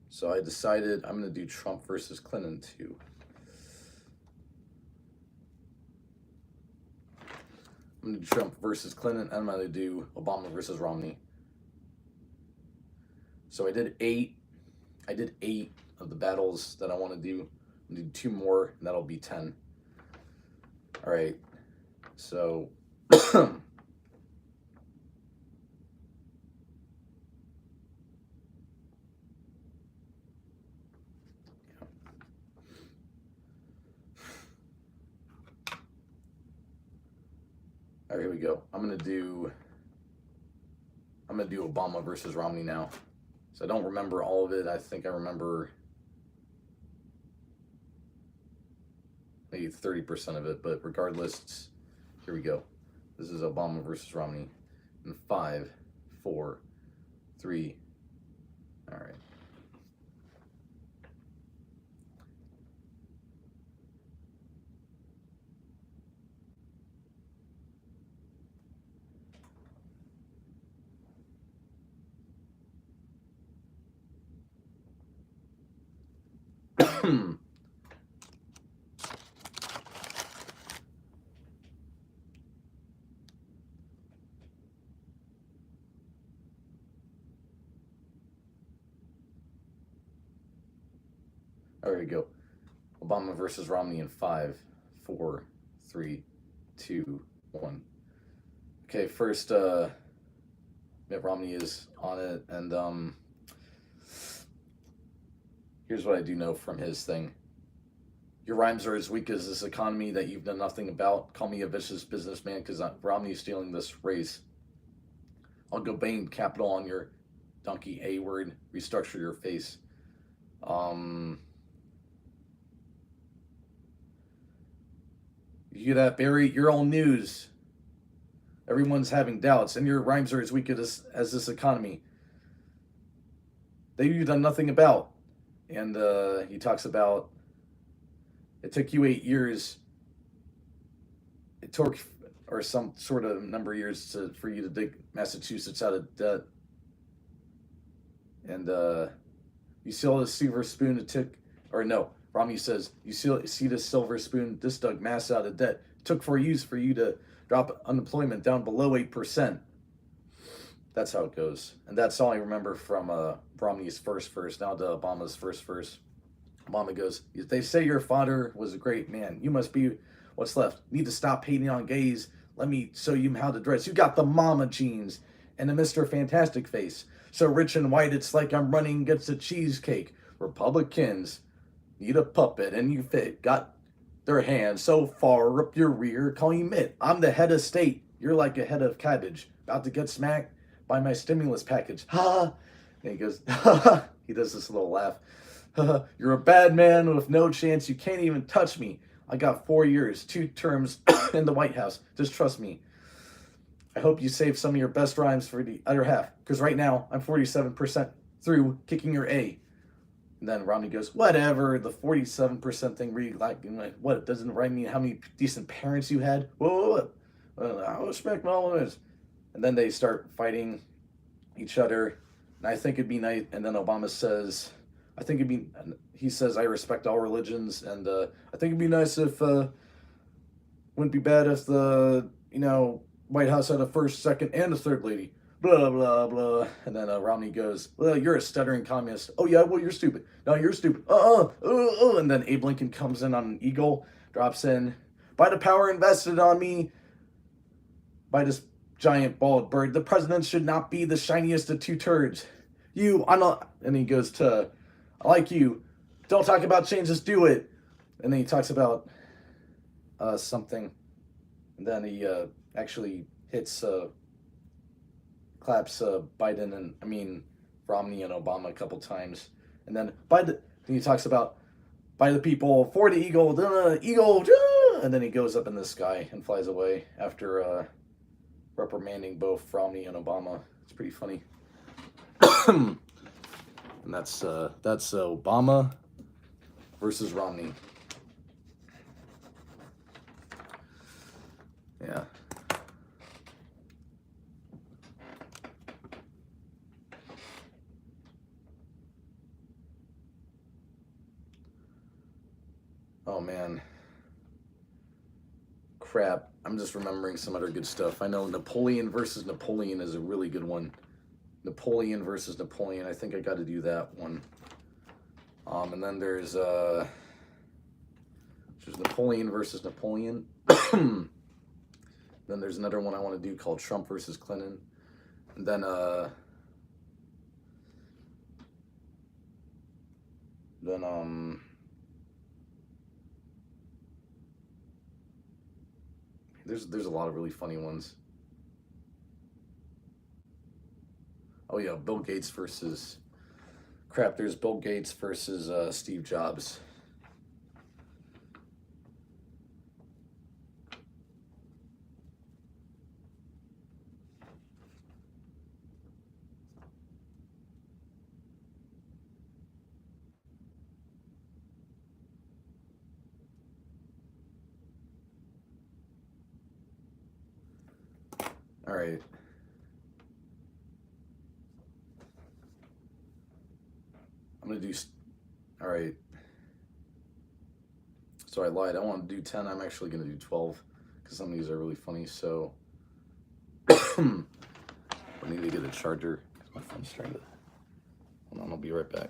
So I decided I'm going to do Trump versus Clinton too. I'm going to do Trump versus Clinton, and I'm going to do Obama versus Romney. So I did 8. I did 8 of the battles that I want to do. I'm going to do 2 more, and that'll be 10. All right. So all right, here we go. I'm gonna do Obama versus Romney now. So I don't remember all of it. I think I remember maybe 30% of it, but regardless, here we go. This is Obama versus Romney in 5, 4, 3. All right. There we go. Obama versus Romney in 5, 4, 3, 2, 1. Okay, first, Mitt Romney is on it, and here's what I do know from his thing. Your rhymes are as weak as this economy that you've done nothing about. Call me a vicious businessman because Romney's stealing this race. I'll go bang capital on your donkey A word. Restructure your face. You hear that, Barry? You're all news. Everyone's having doubts, and your rhymes are as weak as this economy that you've done nothing about. And he talks about it took you 8 years. It took, or some sort of number of years for you to dig Massachusetts out of debt. And you still have a silver spoon to tick, or no, Romney says, you see this silver spoon, this dug Mass out of debt. It took 4 years for you to drop unemployment down below 8%. That's how it goes. And that's all I remember from Romney's first verse. Now to Obama's first verse. Obama goes, they say your father was a great man. You must be what's left. Need to stop hating on gays. Let me show you how to dress. You got the mama jeans and a Mr. Fantastic face. So rich and white, it's like I'm running against a cheesecake. Republicans need a puppet and you fit. Got their hands so far up your rear, call you Mitt. I'm the head of state. You're like a head of cabbage. About to get smacked by my stimulus package. Ha! And he goes, ha ha. He does this little laugh. Ha ha. You're a bad man with no chance. You can't even touch me. I got 4 years, 2 terms in the White House. Just trust me. I hope you save some of your best rhymes for the other half, because right now I'm 47% through kicking your A. And then Romney goes, whatever, the 47% thing, really like, what, it doesn't rhyme me how many decent parents you had? Whoa, I respect all of this. And then they start fighting each other, and I think it'd be nice, and then Obama says, he says, I respect all religions, and I think it'd be nice if, wouldn't be bad if the, White House had a first, second, and a third lady. Blah, blah, blah. And then Romney goes, well, you're a stuttering communist. Oh, yeah, well, you're stupid. No, you're stupid. And then Abe Lincoln comes in on an eagle, drops in. By the power invested on me by this giant bald bird, the president should not be the shiniest of 2 turds. And he goes to, I like you. Don't talk about change, just do it. And then he talks about something. And then he actually hits, claps Romney and Obama a couple times. And then he talks about by the people, for the eagle, eagle, and then he goes up in the sky and flies away after reprimanding both Romney and Obama. It's pretty funny. And that's Obama versus Romney. Yeah. Oh man. Crap. I'm just remembering some other good stuff. I know Napoleon versus Napoleon is a really good one. Napoleon versus Napoleon. I think I got to do that one. And then there's Napoleon versus Napoleon. Then there's another one I want to do called Trump versus Clinton. And then there's a lot of really funny ones. Oh yeah, Bill Gates versus there's Bill Gates versus Steve Jobs. All right. I'm going to do, all right. So I lied. I want to do 10. I'm actually going to do 12 because some of these are really funny. So I need to get a charger because my phone's trying to, hold on, I'll be right back.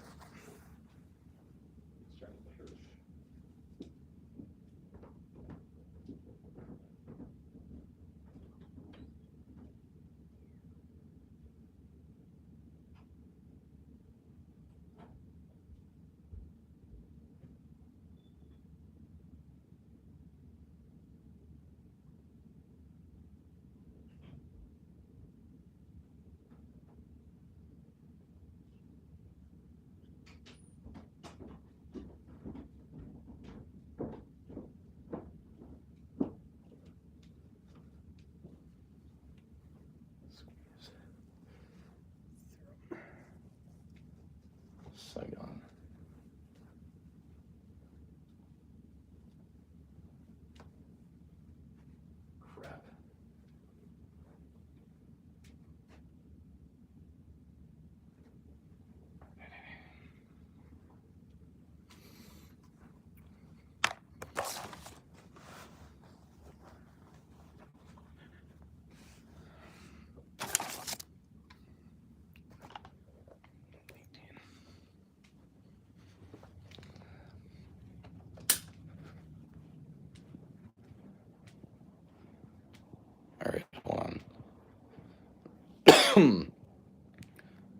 Hold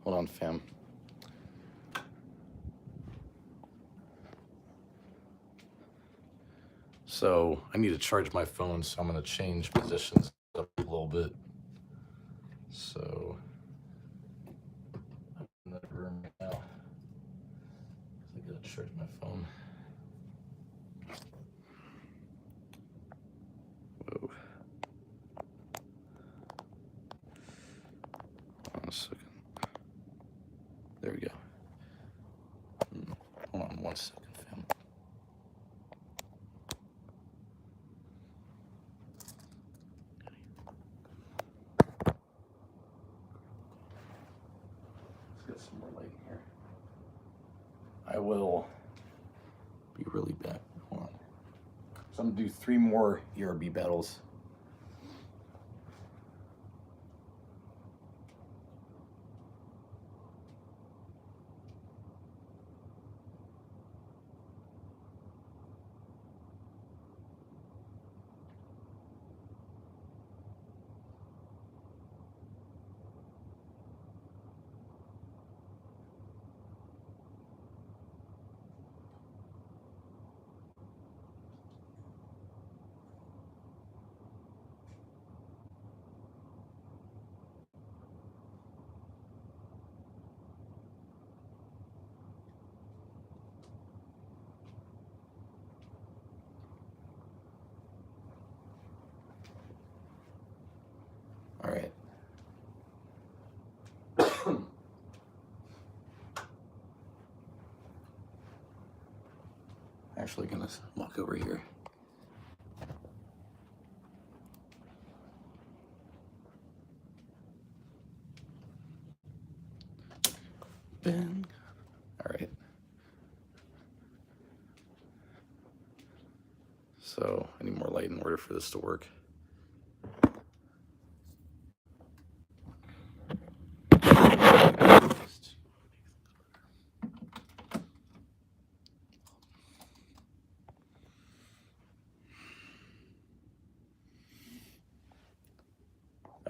on, fam. So I need to charge my phone, so I'm going to change positions up a little bit. So I'm in that room now. I got to charge my phone. Whoa. Hold on a second. There we go. Hold on 1 second, fam. Let's get some more light in here. I will be really back. Hold on. So I'm gonna do 3 more ERB battles. All right. Actually gonna walk over here. Bang. All right. So I need more light in order for this to work.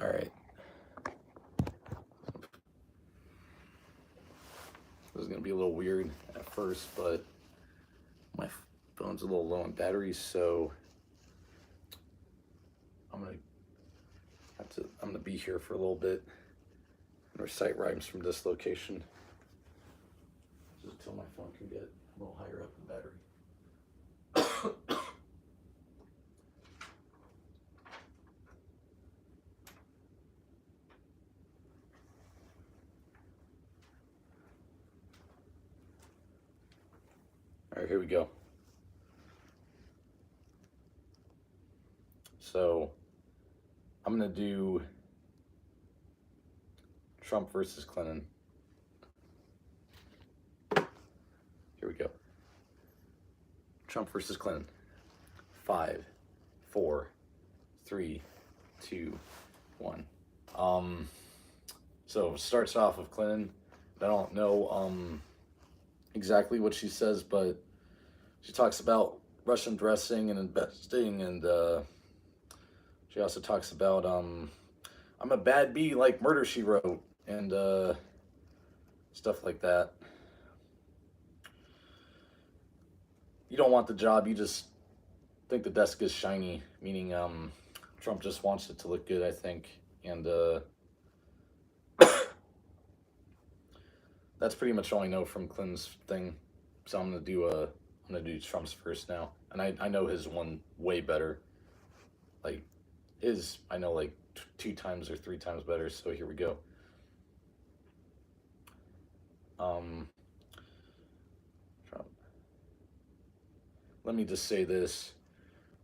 All right. This is gonna be a little weird at first, but my phone's a little low on battery, so I'm gonna be here for a little bit and recite rhymes from this location, just until my phone can get a little higher up in battery. All right, here we go. So I'm gonna do Trump versus Clinton. Here we go. Trump versus Clinton. 5, 4, 3, 2, 1. So it starts off with Clinton. I don't know exactly what she says, but she talks about Russian dressing and investing, and she also talks about I'm a bad bee like Murder, She Wrote, and stuff like that. You don't want the job, you just think the desk is shiny, meaning Trump just wants it to look good, I think, and that's pretty much all I know from Clinton's thing. So I'm gonna do Trump's first now, and I know his one way better. Like his, I know like 2 times or 3 times better. So here we go. Trump. Let me just say this: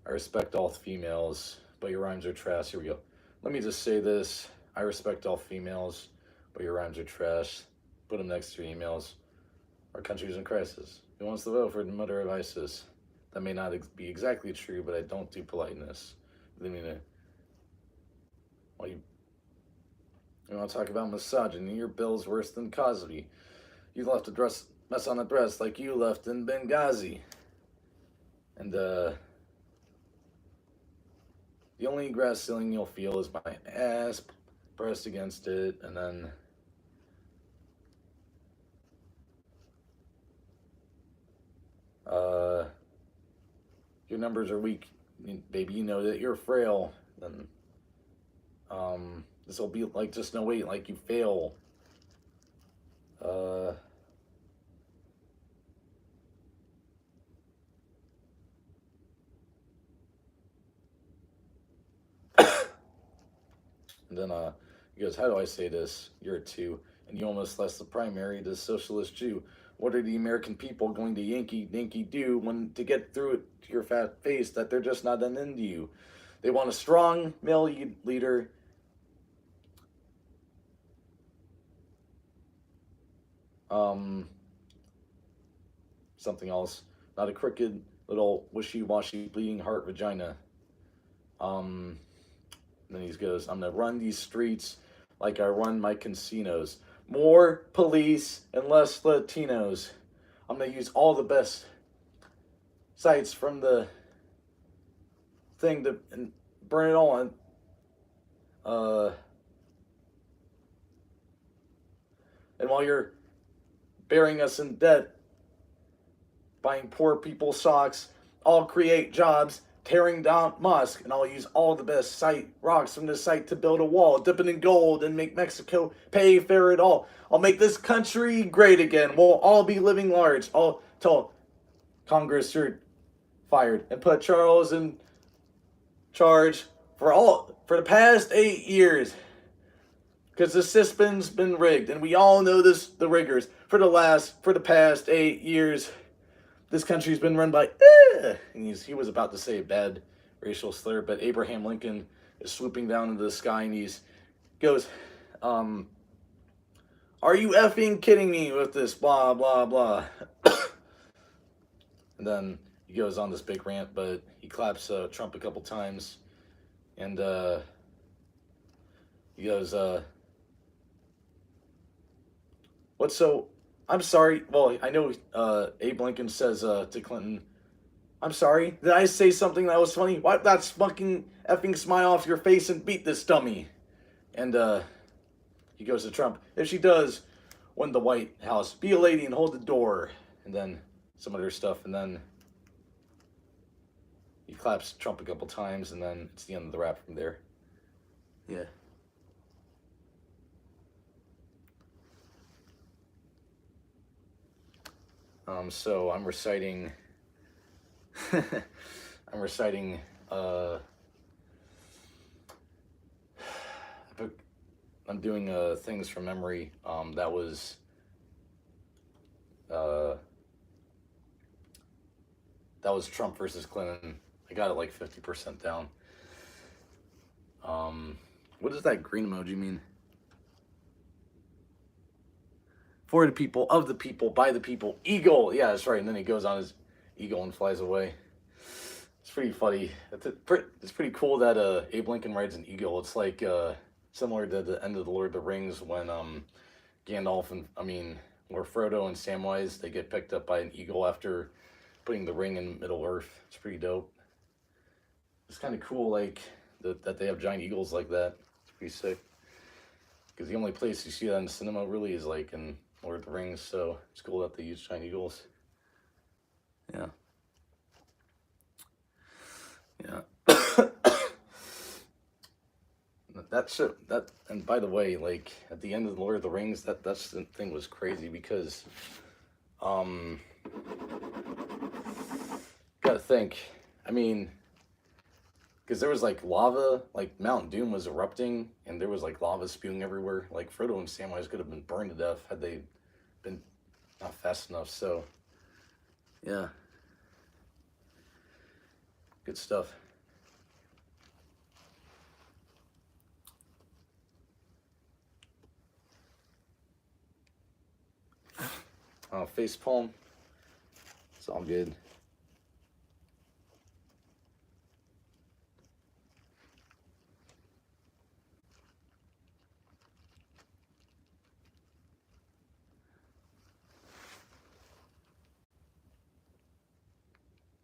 I respect all females, but your rhymes are trash. Here we go. Let me just say this: I respect all females, but your rhymes are trash. Put them next to your emails. Our country's in crisis. Who wants to vote for the mother of ISIS? That may not be exactly true, but I don't do politeness. Well, you want to talk about misogyny? Your bill's worse than Cosby. You left a mess on a dress like you left in Benghazi. And the only grass ceiling you'll feel is my ass pressed against it, and then your numbers are weak, baby. You know that you're frail. Then this will be like just no wait, like you fail. And then he goes, how do I say this? You're a two, and you almost lost the primary to socialist Jew. What are the American people going to Yankee do when to get through it to your fat face that they're just not into you? They want a strong male leader. Something else. Not a crooked little wishy-washy bleeding heart vagina. Then he goes, I'm gonna run these streets like I run my casinos. More police and less Latinos. I'm gonna use all the best sites from the thing to and burn it all on. And while you're burying us in debt, buying poor people socks, I'll create jobs, tearing down mosque, and I'll use all the best site rocks from this site to build a wall, dip it in gold, and make Mexico pay for it all. I'll make this country great again. We'll all be living large. I'll tell Congress you're fired and put Charles in charge for the past 8 years. Because the system's been rigged, and we all know the riggers. For the past 8 years, this country's been run by, and he was about to say a bad racial slur, but Abraham Lincoln is swooping down into the sky, and he goes, are you effing kidding me with this, blah, blah, blah. And then he goes on this big rant, but he claps Trump a couple times, and he goes, what's so... I'm sorry. Well, I know Abe Lincoln says to Clinton, I'm sorry. Did I say something that was funny? Wipe that fucking effing smile off your face and beat this dummy. And he goes to Trump, if she does win the White House, be a lady and hold the door. And then some other stuff. And then he claps Trump a couple times. And then it's the end of the rap from there. Yeah. So I'm reciting, I'm doing things from memory. That was Trump versus Clinton. I got it like 50% down. What does that green emoji mean? For the people, of the people, by the people. Eagle. Yeah, that's right. And then he goes on his eagle and flies away. It's pretty funny. It's pretty cool that Abe Lincoln rides an eagle. It's like similar to the end of the Lord of the Rings when Gandalf where Frodo and Samwise, they get picked up by an eagle after putting the ring in Middle Earth. It's pretty dope. It's kind of cool, like that they have giant eagles like that. It's pretty sick. Because the only place you see that in the cinema really is like in Lord of the Rings, so it's cool that they use giant eagles. Yeah. And by the way, like at the end of the Lord of the Rings, that's the thing was crazy because gotta think. Because there was like lava, like Mount Doom was erupting, and there was like lava spewing everywhere. Like Frodo and Samwise could have been burned to death had they been not fast enough. So, yeah, good stuff. Face palm. It's all good.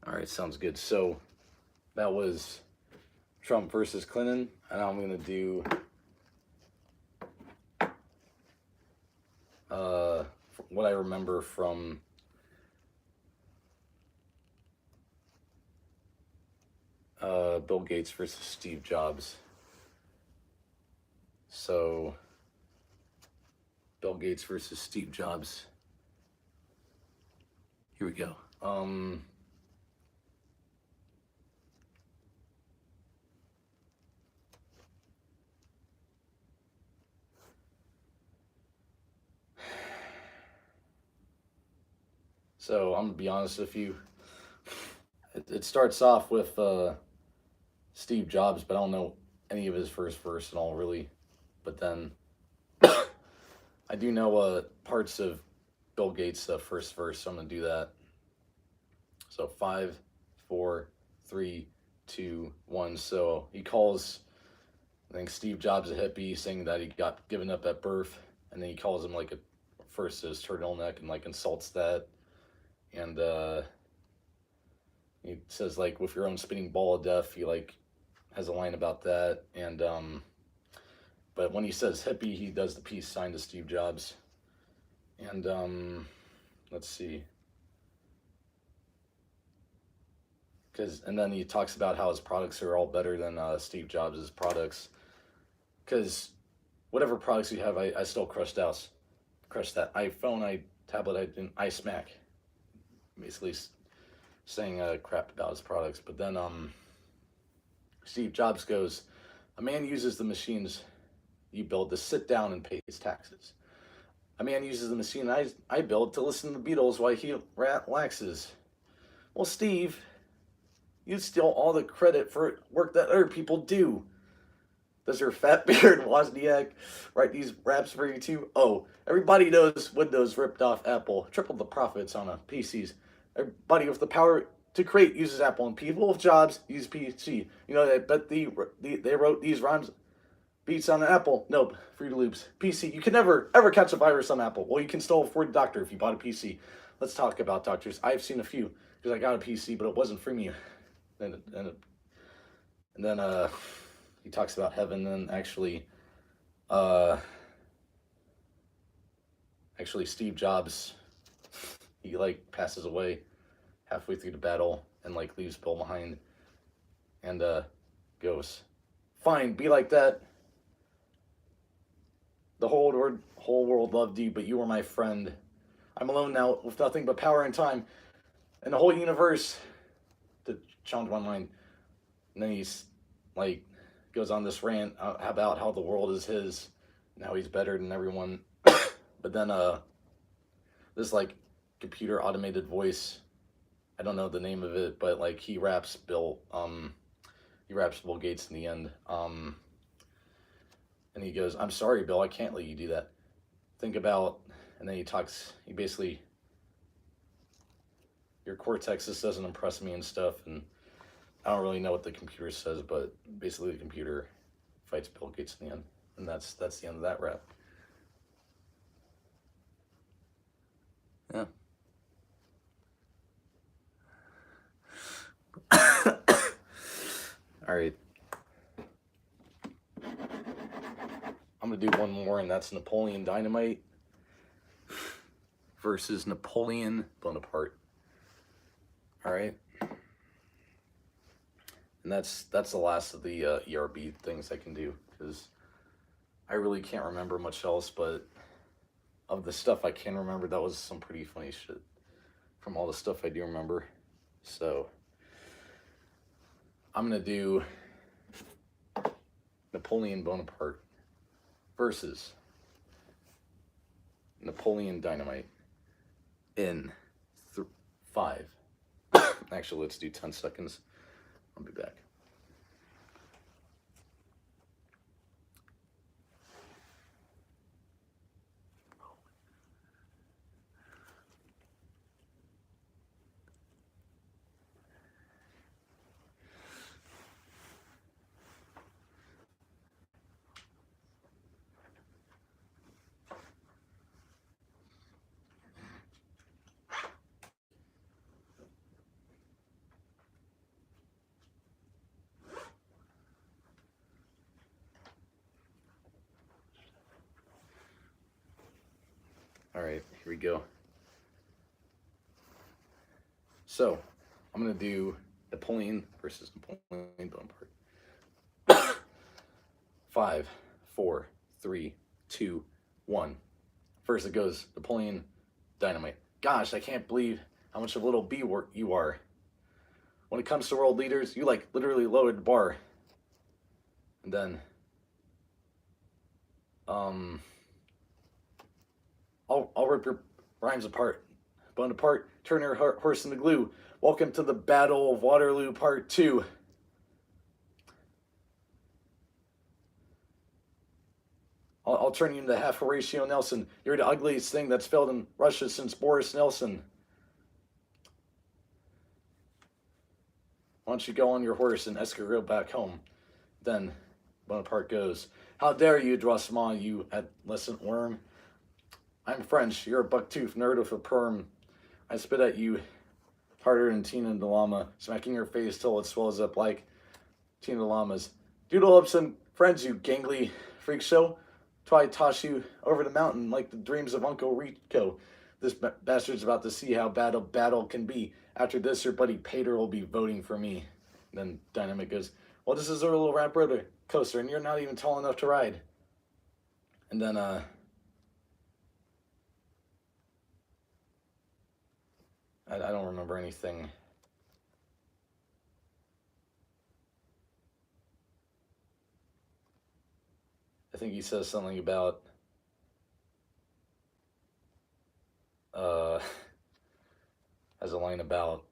All right, sounds good. So that was Trump versus Clinton, and now I'm gonna do what I remember from Bill Gates versus Steve Jobs. So, Bill Gates versus Steve Jobs. Here we go. So I'm gonna be honest with you. It starts off with Steve Jobs, but I don't know any of his first verse and all really. But then I do know parts of Bill Gates' first verse, so I'm gonna do that. So 5, 4, 3, 2, 1. So he calls, I think, Steve Jobs a hippie, saying that he got given up at birth, and then he calls him like a first his turtleneck and like insults that, and he says like with your own spinning ball of death. He like has a line about that, and but when he says hippie, he does the peace sign to Steve Jobs, and let's see. And then he talks about how his products are all better than Steve Jobs' products. Because whatever products you have, I still crush that iPhone, tablet, I smack. Basically saying crap about his products. But then Steve Jobs goes, a man uses the machines you build to sit down and pay his taxes. A man uses the machine I build to listen to the Beatles while he relaxes. Well, Steve, you steal all the credit for work that other people do. Does your fat beard Wozniak write these raps for you too? Oh, everybody knows Windows ripped off Apple, tripled the profits on PCs. Everybody with the power to create uses Apple, and people with jobs use PC. You know, but they wrote these rhymes, beats on Apple. Nope, Fruity Loops. PC. You can never, ever catch a virus on Apple. Well, you can still afford a doctor if you bought a PC. Let's talk about doctors. I've seen a few, because I got a PC, but it wasn't from you. And then he talks about heaven, and actually Steve Jobs, he like passes away halfway through the battle and like leaves Bill behind, and goes, fine, be like that. The whole world loved you, but you were my friend. I'm alone now with nothing but power and time, and the whole universe to challenge my mind. And then he's like goes on this rant about how the world is his, and how he's better than everyone. But then this like computer automated voice, I don't know the name of it, but like he raps Bill Gates in the end. And he goes, I'm sorry, Bill, I can't let you do that. Think about, and then he basically, your Cortex, this doesn't impress me and stuff, and I don't really know what the computer says, but basically the computer fights Bill Gates in the end. And that's the end of that rap. Yeah. All right. I'm going to do one more, and that's Napoleon Dynamite versus Napoleon Bonaparte. All right. And that's the last of the ERB things I can do, because I really can't remember much else, but of the stuff I can remember, that was some pretty funny shit from all the stuff I do remember. So I'm going to do Napoleon Bonaparte versus Napoleon Dynamite in 5. Actually, let's do 10 seconds. I'll be back. Here we go. So, I'm going to do Napoleon versus Napoleon Bonaparte. 5, 4, 3, 2, 1. First it goes Napoleon Dynamite. Gosh, I can't believe how much of a little B word you are. When it comes to world leaders, you like literally lowered the bar. And then, I'll rip your rhymes apart. Bonaparte, turn your horse into glue. Welcome to the Battle of Waterloo Part 2. I'll turn you into half Horatio Nelson. You're the ugliest thing that's failed in Russia since Boris Nelson. Why don't you go on your horse and escort back home? Then Bonaparte goes, how dare you, Drossma, you adolescent worm? I'm French. You're a buck-toothed nerd with a perm. I spit at you harder than Tina the llama, smacking your face till it swells up like Tina the llama's. Doodle up some friends, you gangly freak show. Try toss you over the mountain like the dreams of Uncle Rico. This bastard's about to see how bad a battle can be. After this, your buddy Pater will be voting for me. And then Dynamite goes, well, this is a little rap roller coaster, and you're not even tall enough to ride. And then, I don't remember anything. I think he says something about has a line about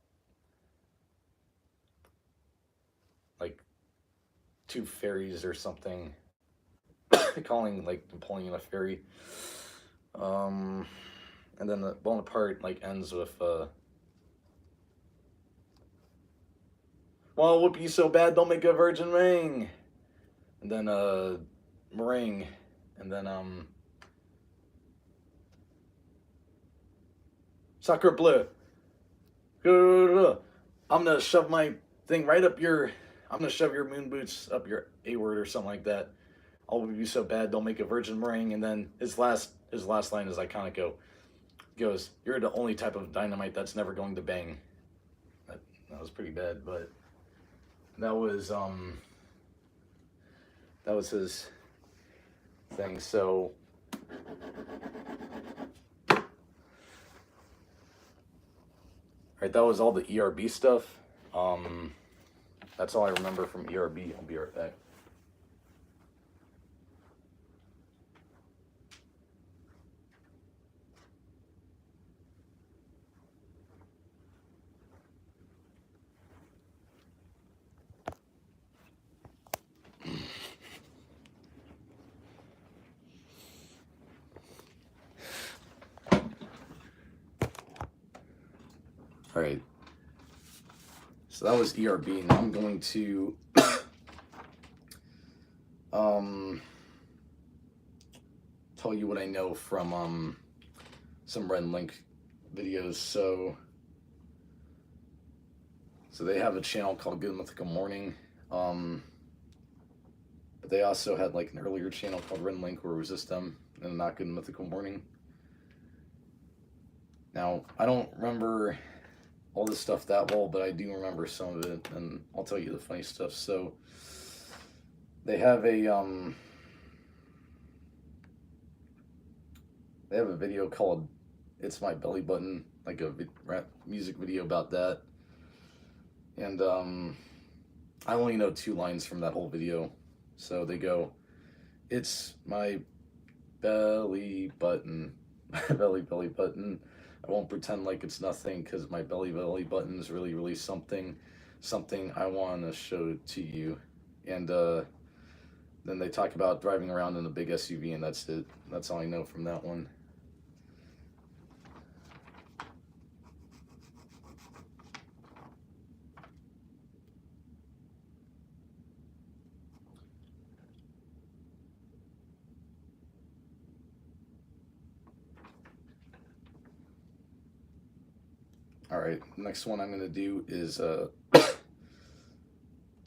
like two fairies or something, calling like Napoleon a fairy. And then the Bonaparte like ends with well, whoop you so bad, don't make a virgin ring. And then meringue, and then sacre bleu. I'm gonna shove my thing right up your. I'm gonna shove your moon boots up your A word or something like that. I'll whoop you so bad, don't make a virgin meringue. And then his last line is iconic. Goes, you're the only type of dynamite that's never going to bang. That was pretty bad, but that was his thing. So right, that was all the ERB stuff. That's all I remember from ERB. I'll be right back. All right, so that was ERB. Now I'm going to tell you what I know from some Red Link videos. So they have a channel called Good Mythical Morning, but they also had like an earlier channel called Red Link where it was just them and Not Good Mythical Morning. Now I don't remember all this stuff that well, but I do remember some of it, and I'll tell you the funny stuff. So they have a video called "It's My Belly Button," like a rap music video about that. And I only know 2 lines from that whole video. So they go, "It's my belly button, belly button. I won't pretend like it's nothing, because my belly button is really, really something I want to show to you." And then they talk about driving around in a big SUV, and that's it. That's all I know from that one. All right, next one I'm going to do is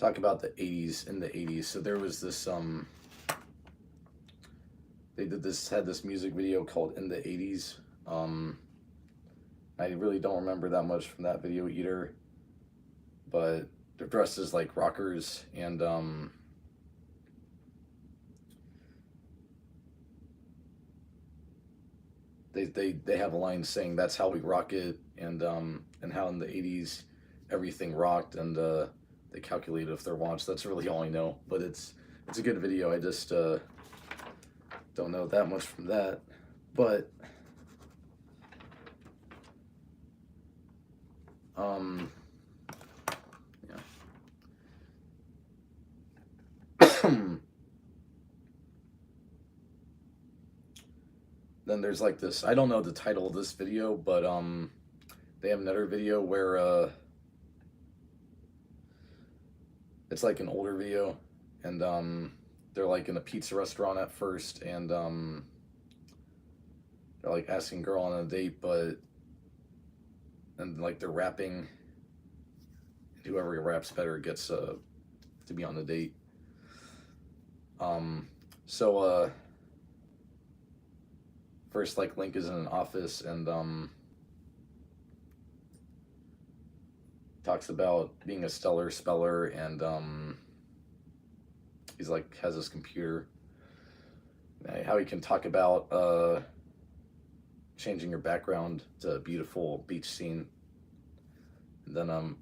talk about the 80s. In the 80s, so there was this they had this music video called "In the 80s," I really don't remember that much from that video either, but they're dressed as like rockers, and they have a line saying that's how we rock it, and how in the 80s everything rocked, and they calculate if they're watched. That's really all I know, but it's a good video. I just don't know that much from that, but yeah. Then there's like this, I don't know the title of this video, but they have another video where it's like an older video, and they're like in a pizza restaurant at first, and they're like asking a girl on a date, and like they're rapping, and whoever raps better gets to be on the date. So first, like, Link is in an office, and talks about being a stellar speller, and he's like has his computer, how he can talk about changing your background to a beautiful beach scene. And then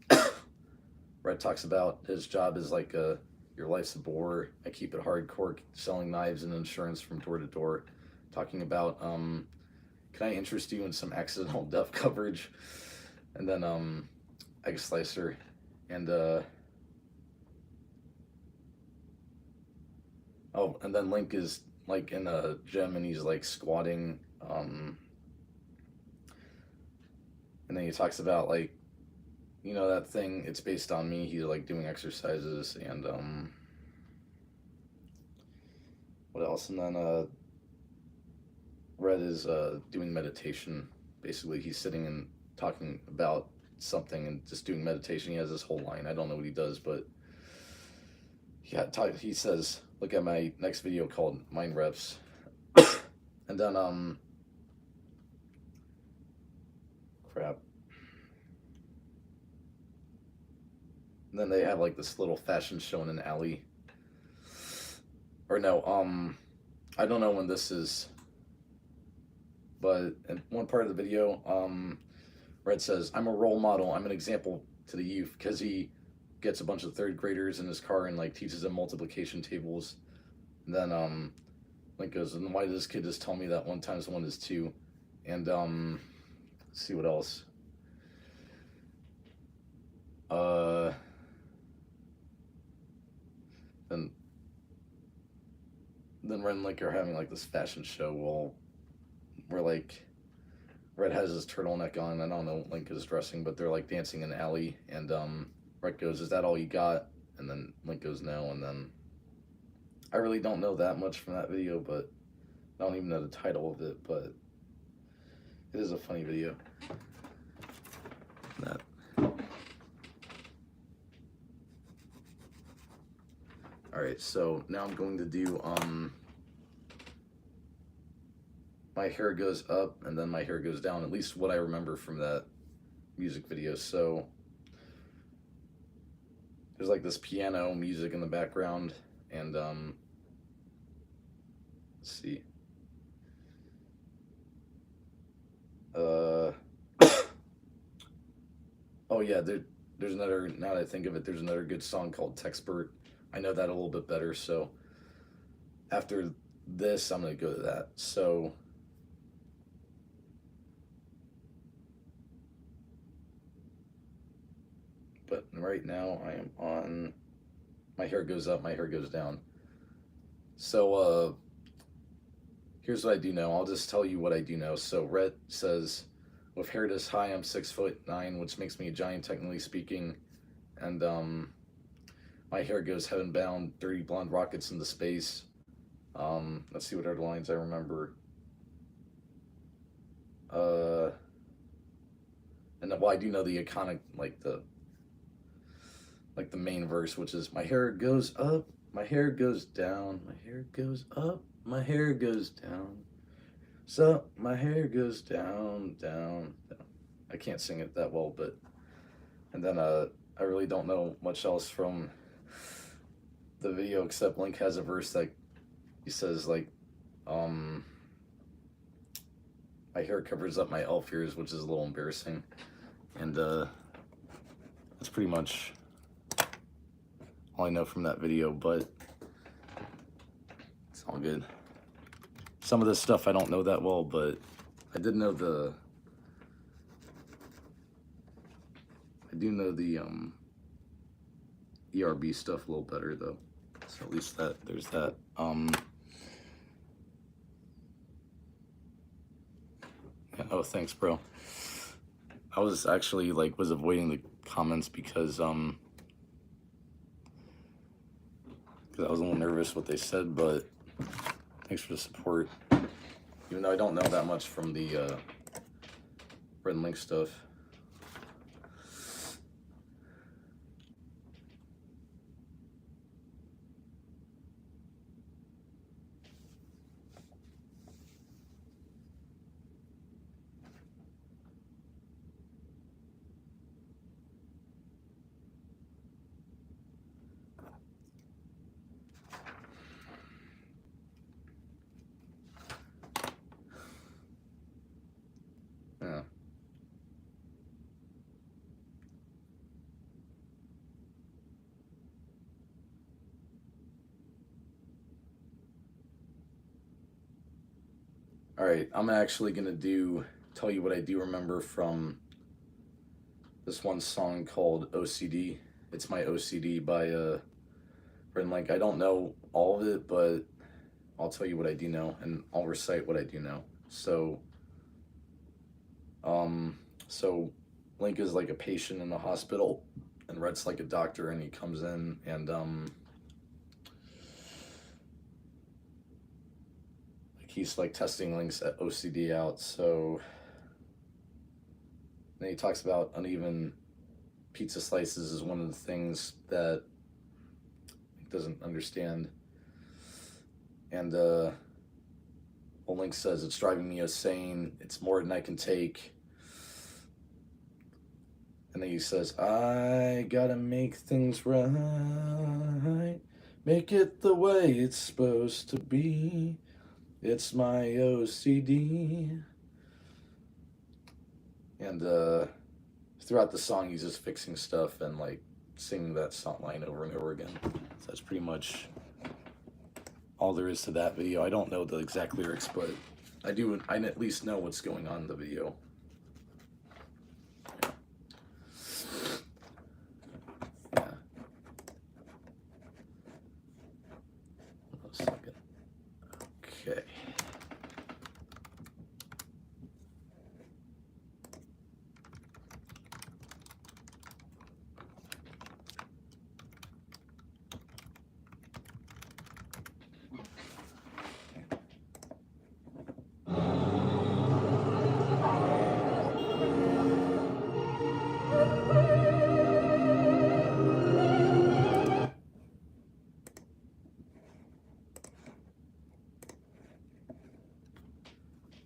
Rhett talks about his job is like your life's a bore. I keep it hardcore, selling knives and insurance from door to door. Talking about can I interest you in some accidental death coverage? And then Egg Slicer, and oh, and then Link is like in a gym, and he's like squatting, and then he talks about, like, you know, that thing, it's based on me. He's like doing exercises, and what else? And then Rhett is doing meditation. Basically, he's sitting and talking about something and just doing meditation. He has this whole line. I don't know what he does, but he says, look at my next video called Mind Reps. And then crap. And then they have like this little fashion show in an alley. Or no, I don't know when this is, but in one part of the video, Rhett says, I'm a role model, I'm an example to the youth, because he gets a bunch of third graders in his car and like teaches them multiplication tables. And then Link goes, and why did this kid just tell me that 1 times 1 is 2? And let's see what else. Then Ren and Link are having like this fashion show where like Rhett has his turtleneck on. I don't know what Link is dressing, but they're like dancing in an alley, and Rhett goes, is that all you got? And then Link goes, no. And then I really don't know that much from that video, but I don't even know the title of it, but it is a funny video. That. Alright, so now I'm going to do my hair goes up and then my hair goes down, at least what I remember from that music video. So there's like this piano music in the background, and let's see. Oh yeah, there's another, now that I think of it, there's another good song called Texpert. I know that a little bit better, so after this, I'm going to go to that. So but right now I am on my hair goes up, my hair goes down. So here's what I do know. I'll just tell you what I do know. So Rhett says, with hair this high, I'm 6'9", which makes me a giant, technically speaking. And my hair goes heaven bound, dirty blonde rockets into space. Let's see what other lines I remember. And well, I do know the iconic, like the main verse, which is, my hair goes up, my hair goes down, my hair goes up, my hair goes down. So my hair goes down, down, down. I can't sing it that well, but and then I really don't know much else from the video except Link has a verse that he says like, um, my hair covers up my elf ears, which is a little embarrassing, and that's pretty much all I know from that video. But it's all good. Some of this stuff I don't know that well, but I do know the ERB stuff a little better though. So at least there's that. Yeah, oh, thanks, bro. I was actually was avoiding the comments because I was a little nervous what they said, but thanks for the support. Even though I don't know that much from the Red Link stuff. Yeah. All right, I'm actually gonna tell you what I do remember from this one song called OCD. It's my OCD by Red Link. I don't know all of it, but I'll tell you what I do know, and I'll recite what I do know. So, so Link is like a patient in a hospital, and Rhett's like a doctor, and he comes in, and he's like testing Link's OCD out. So then he talks about uneven pizza slices is one of the things that he doesn't understand. And Link says, it's driving me insane. It's more than I can take. And then he says, I gotta make things right. Make it the way it's supposed to be. It's my OCD. And throughout the song, he's just fixing stuff and like singing that song line over and over again. So that's pretty much all there is to that video. I don't know the exact lyrics, but I at least know what's going on in the video. Yeah. A second. Okay.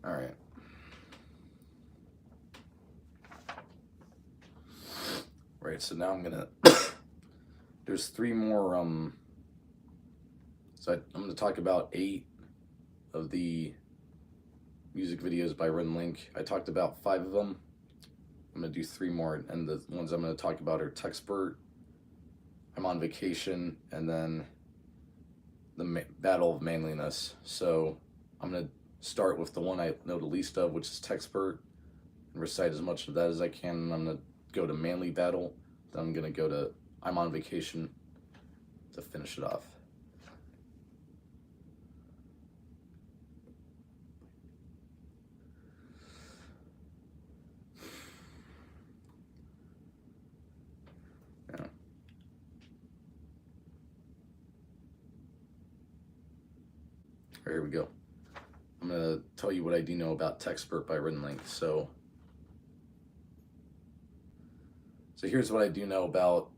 All right. Right, so now I'm gonna there's 3 more so I'm gonna talk about 8 of the music videos by Red Link. I talked about 5 of them. I'm gonna do 3 more, and the ones I'm gonna talk about are Texpert, I'm on Vacation, and then the Battle of Manliness. So I'm gonna start with the one I know the least of, which is Texpert, and recite as much of that as I can. And I'm gonna go to Manly Battle. Then I'm gonna go to I'm on Vacation to finish it off. Yeah. Here we go. I'm gonna tell you what I do know about Texpert by Red Link. So here's what I do know about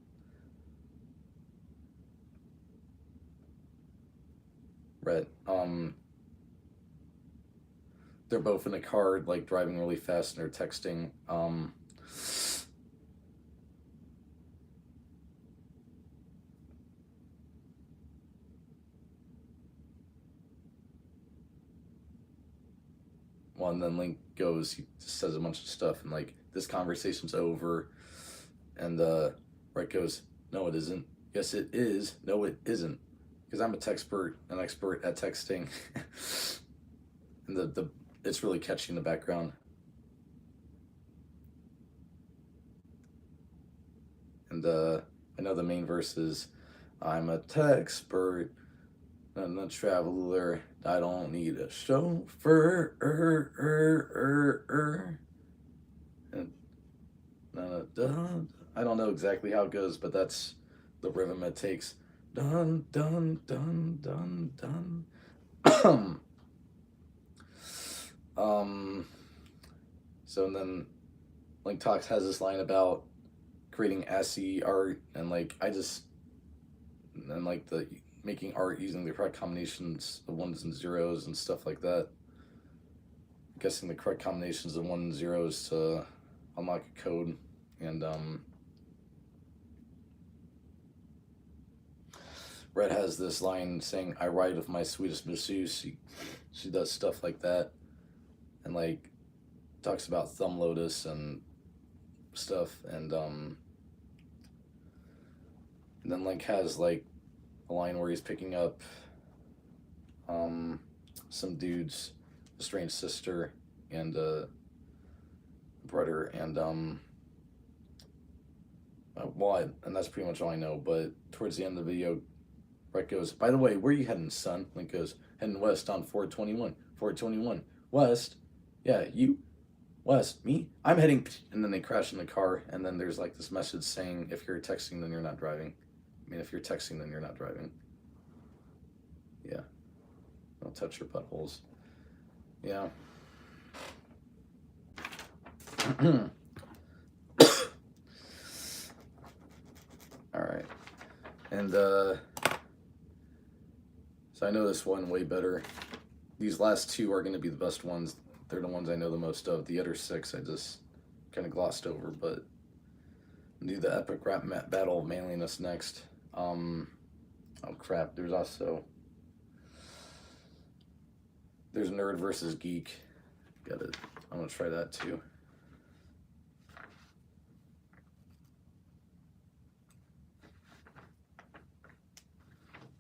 Rhett. they're both in a car, like driving really fast, and they're texting. Well, and then Link goes, he says a bunch of stuff, and like this conversation's over, and Rhett goes, "No, it isn't. Yes, it is. No, it isn't. Because I'm an expert at texting." And the it's really catchy in the background. And I know the main verse is, "I'm a texpert and a traveler. I don't need a chauffeur." And I don't know exactly how it goes, but that's the rhythm it takes. Dun dun dun dun dun. So and then Link Talks has this line about creating ASCII art, and like like the making art using the correct combinations of ones and zeros and stuff like that. I'm guessing the correct combinations of ones and zeros to unlock a code. And Rhett has this line saying, "I ride with my sweetest masseuse." She does stuff like that, and like talks about Thumb Lotus and stuff. And then Link has like a line where he's picking up some dude's estranged sister and brother, and and that's pretty much all I know. But towards the end of the video, Rhett goes, "By the way, where are you heading, son?" Link goes, "Heading west on 421. 421 west? Yeah, you west? Me? I'm heading." And then they crash in the car, and then there's like this message saying, "If you're texting, then you're not driving." I mean, if you're texting, then you're not driving. Yeah. Don't touch your buttholes. Yeah. All right. And so I know this one way better. These last two are going to be the best ones. They're the ones I know the most of. The other six I just kind of glossed over, but I'll do the epic rap battle of manliness next. Oh crap, there's nerd versus geek. Got it. I'm gonna try that too.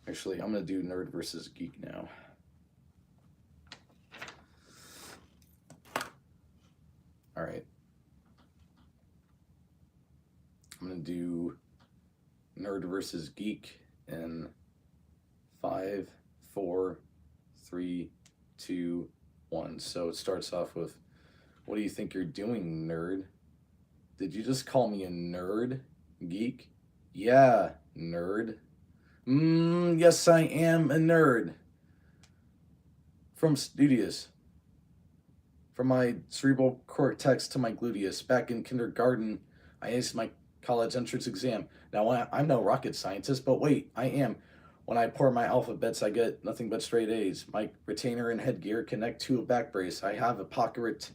Actually, I'm gonna do nerd versus geek now. All right. I'm gonna do nerd versus geek in 5, 4, 3, 2, 1. So it starts off with, "What do you think you're doing, nerd? Did you just call me a nerd, geek? Yeah, nerd. Yes, I am a nerd. From studious. From my cerebral cortex to my gluteus. Back in kindergarten, I aced my college entrance exam. Now, I'm no rocket scientist, but wait, I am. When I pour my alphabets, I get nothing but straight A's. My retainer and headgear connect to a back brace. I have a pocket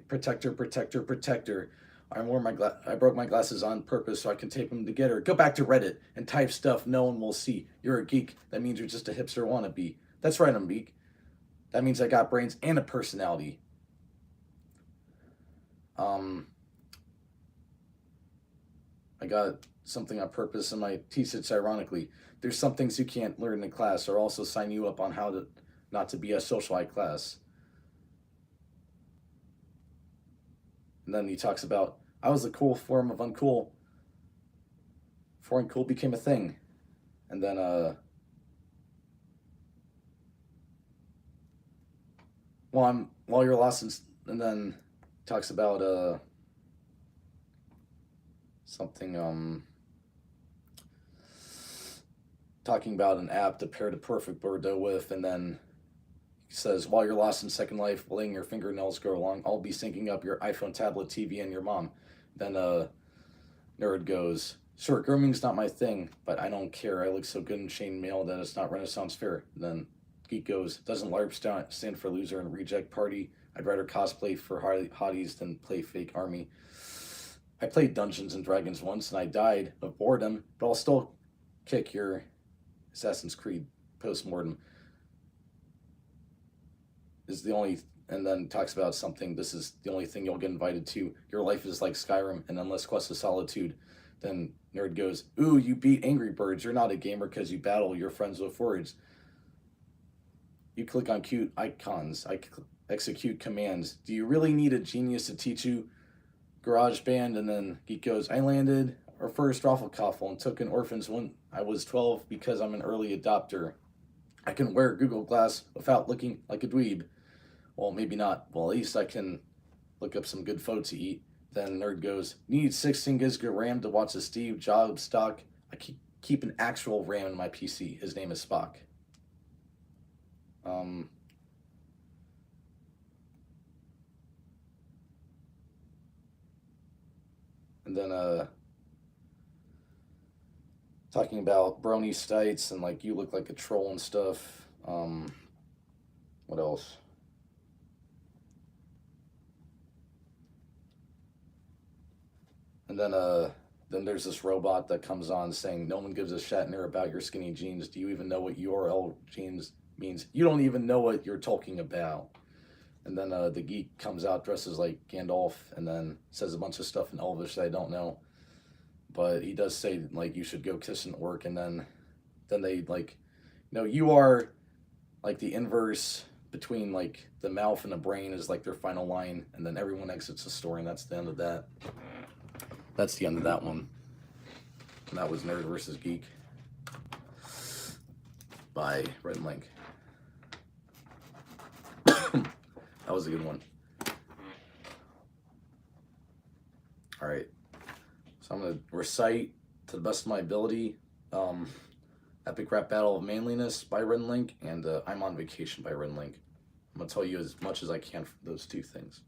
protector. I broke my glasses on purpose so I can tape them together. Go back to Reddit and type stuff no one will see. You're a geek. That means you're just a hipster wannabe. That's right, I'm geek. That means I got brains and a personality. I got something on purpose in my thesis, ironically. There's some things you can't learn in class, or also sign you up on how not to be a socialite class." And then he talks about, "I was a cool form of uncool before uncool became a thing." And then while you're lost and then talks about something talking about an app to pair the perfect Bordeaux with, and then he says, "While you're lost in Second Life, letting your fingernails grow long, I'll be syncing up your iPhone, tablet, TV, and your mom." Then nerd goes, "Sure, grooming's not my thing, but I don't care. I look so good in chainmail that it's not Renaissance fair." Then geek goes, "Doesn't LARP stand for loser and reject party? I'd rather cosplay for hotties than play fake army. I played Dungeons and Dragons once and I died of boredom, but I'll still kick your Assassin's Creed postmortem. Is the only, and then talks about something. This is the only thing you'll get invited to. Your life is like Skyrim, and unless Quest of Solitude. Then Nerd goes, "Ooh, you beat Angry Birds. You're not a gamer because you battle your friends with words. You click on cute icons. I execute commands. Do you really need a genius to teach you GarageBand?" And then Geek goes, "I landed our first Rafflecoffle and took an orphans when I was 12 because I'm an early adopter. I can wear Google Glass without looking like a dweeb. Well, maybe not. Well, at least I can look up some good food to eat." Then Nerd goes, "Need 16 gigs of RAM to watch the Steve Jobs doc. I keep an actual RAM in my PC. His name is Spock." And then talking about brony stites and like you look like a troll and stuff. What else? And then there's this robot that comes on saying, "No one gives a Shatner about your skinny jeans. Do you even know what URL jeans means? You don't even know what you're talking about." And then the geek comes out dresses like Gandalf and then says a bunch of stuff in Elvish that I don't know. But he does say, like, you should go kiss an orc. And then they, like, no, you are, like, the inverse between, like, the mouth and the brain is, like, their final line. And then everyone exits the store, and that's the end of that. That's the end of that one. And that was Nerd versus Geek by Rhett and Link. That was a good one. All right. So I'm going to recite to the best of my ability Epic Rap Battle of Manliness by Rhett and Link and I'm on Vacation by Rhett and Link. I'm going to tell you as much as I can for those two things.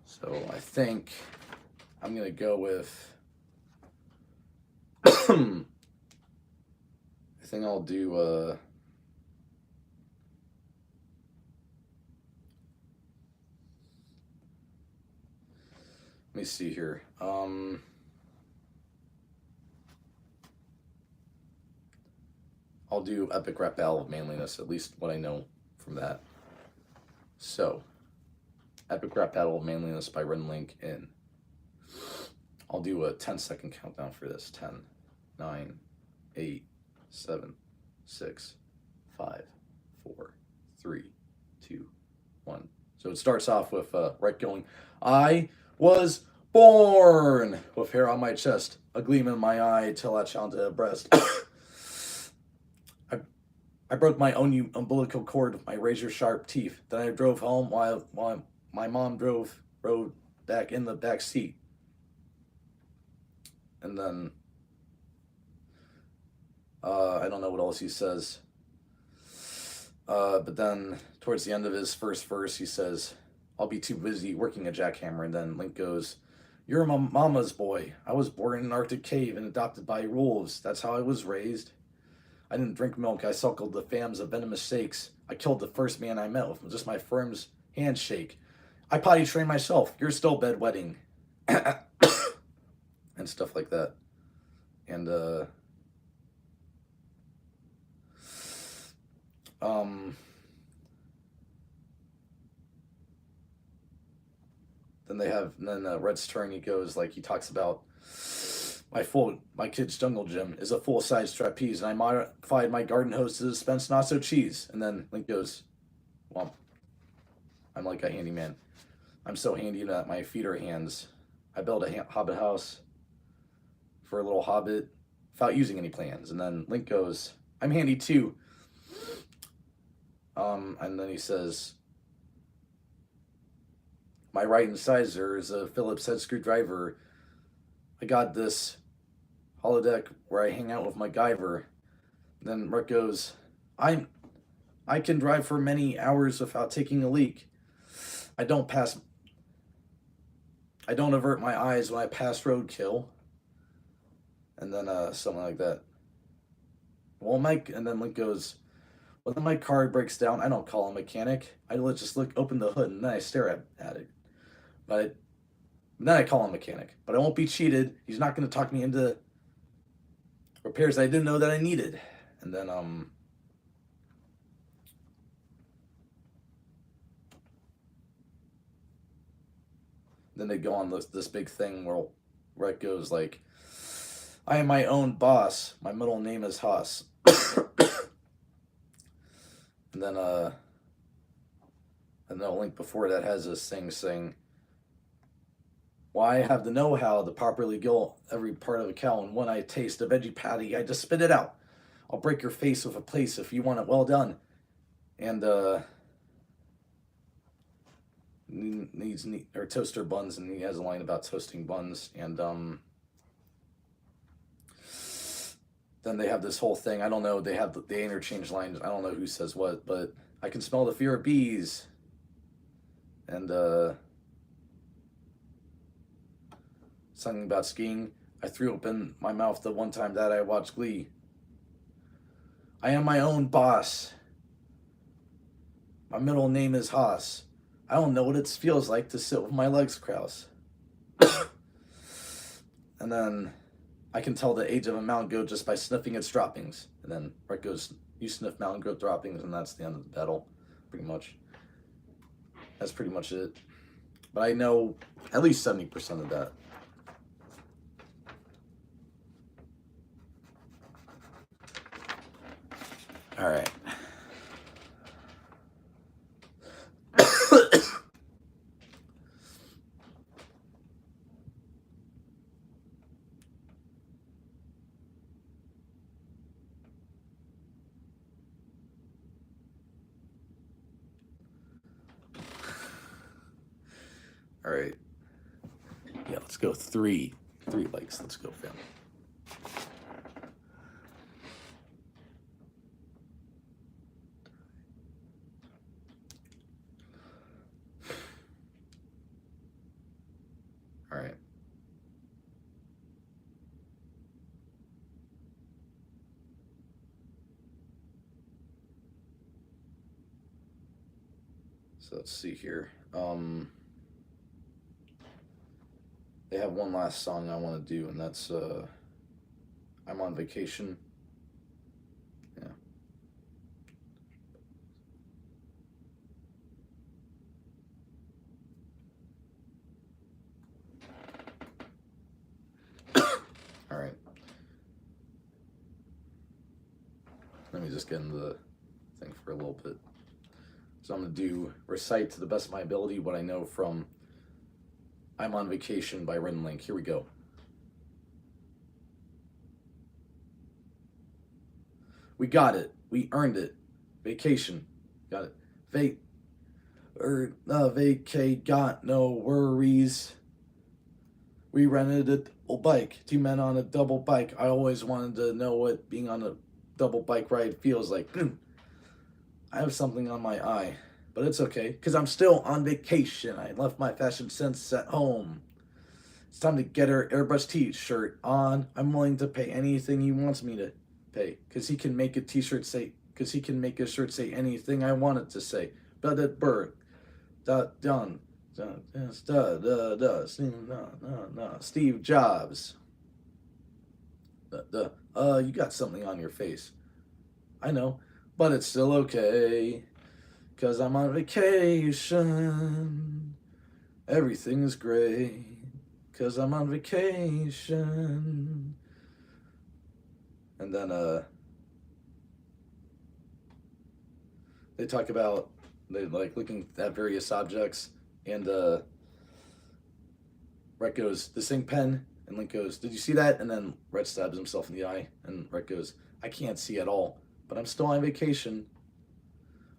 So I think I'm going to go with... I think I'll do... Let me see here. I'll do Epic Rap Battle of Manliness, at least what I know from that. So, Epic Rap Battle of Manliness by Rhett and Link in. I'll do a 10-second countdown for this. 10, 9, 8, 7, 6, 5, 4, 3, 2, 1. So it starts off with Rhett going, "I was born with hair on my chest, a gleam in my eye till I challenged a breast. I broke my own umbilical cord with my razor-sharp teeth. Then I drove home while my mom rode back in the back seat." And then, I don't know what else he says. But then, towards the end of his first verse, he says, "I'll be too busy working a jackhammer." And then Link goes, "You're my mama's boy. I was born in an Arctic cave and adopted by wolves. That's how I was raised. I didn't drink milk. I suckled the fams of venomous shakes. I killed the first man I met with just my firm's handshake. I potty trained myself. You're still bedwetting." And stuff like that. And, then Rhett's turn, he goes, like, he talks about, my kid's jungle gym is a full-size trapeze, and I modified my garden hose to dispense nacho cheese. And then Link goes, "Well, I'm like a handyman. I'm so handy that my feet are hands. I built a hobbit house for a little hobbit without using any plans." And then Link goes, "I'm handy too." And then he says, "My right incisor is a Phillips head screwdriver. I got this holodeck where I hang out with my Guyver." Then Rhett goes, I can drive for many hours without taking a leak. I don't avert my eyes when I pass roadkill." And then something like that. "Well, Mike," and then Link goes, Well, then my car breaks down. I don't call a mechanic. Just open the hood, and then I stare at it. But then I call a mechanic. But I won't be cheated. He's not going to talk me into repairs I didn't know that I needed. And then they go on this big thing where it goes like, I am my own boss. My middle name is Haas. And then and the link before that has this thing saying, why I have the know-how to properly gill every part of a cow, and when I taste a veggie patty, I just spit it out. I'll break your face with a place if you want it well done. And needs or toaster buns, and he has a line about toasting buns. And then they have this whole thing. I don't know. They interchange lines. I don't know who says what, but I can smell the fear of bees. And something about skiing. I threw open my mouth the one time that I watched Glee. I am my own boss. My middle name is Haas. I don't know what it feels like to sit with my legs crossed. And then I can tell the age of a mountain goat just by sniffing its droppings. And then Rhett goes, you sniff mountain goat droppings, and that's the end of the battle, pretty much. That's pretty much it. But I know at least 70% of that. All right. All right. Yeah, let's go three likes. Let's go, fam. All right. So let's see here. They have one last song I want to do, and that's I'm on Vacation. Yeah. All right. Let me just get into the thing for a little bit. So I'm going to recite to the best of my ability what I know from I'm on Vacation by Rhett and Link. Here we go. We got it. We earned it. Vacation. Got it. Vacay, got no worries. We rented a double bike. 2 men on a double bike. I always wanted to know what being on a double bike ride feels like. I have something on my eye, but it's okay, because I'm still on vacation. I left my fashion sense at home. It's time to get her airbrush t-shirt on. I'm willing to pay anything he wants me to pay, because he can make a shirt say anything I want it to say. Steve Jobs. You got something on your face. I know, but it's still okay, 'cause I'm on vacation. Everything is great, 'cause I'm on vacation. And then they talk about they like looking at various objects, and Rhett goes, "This ink pen," and Link goes, "Did you see that?" And then Rhett stabs himself in the eye, and Rhett goes, "I can't see at all, but I'm still on vacation.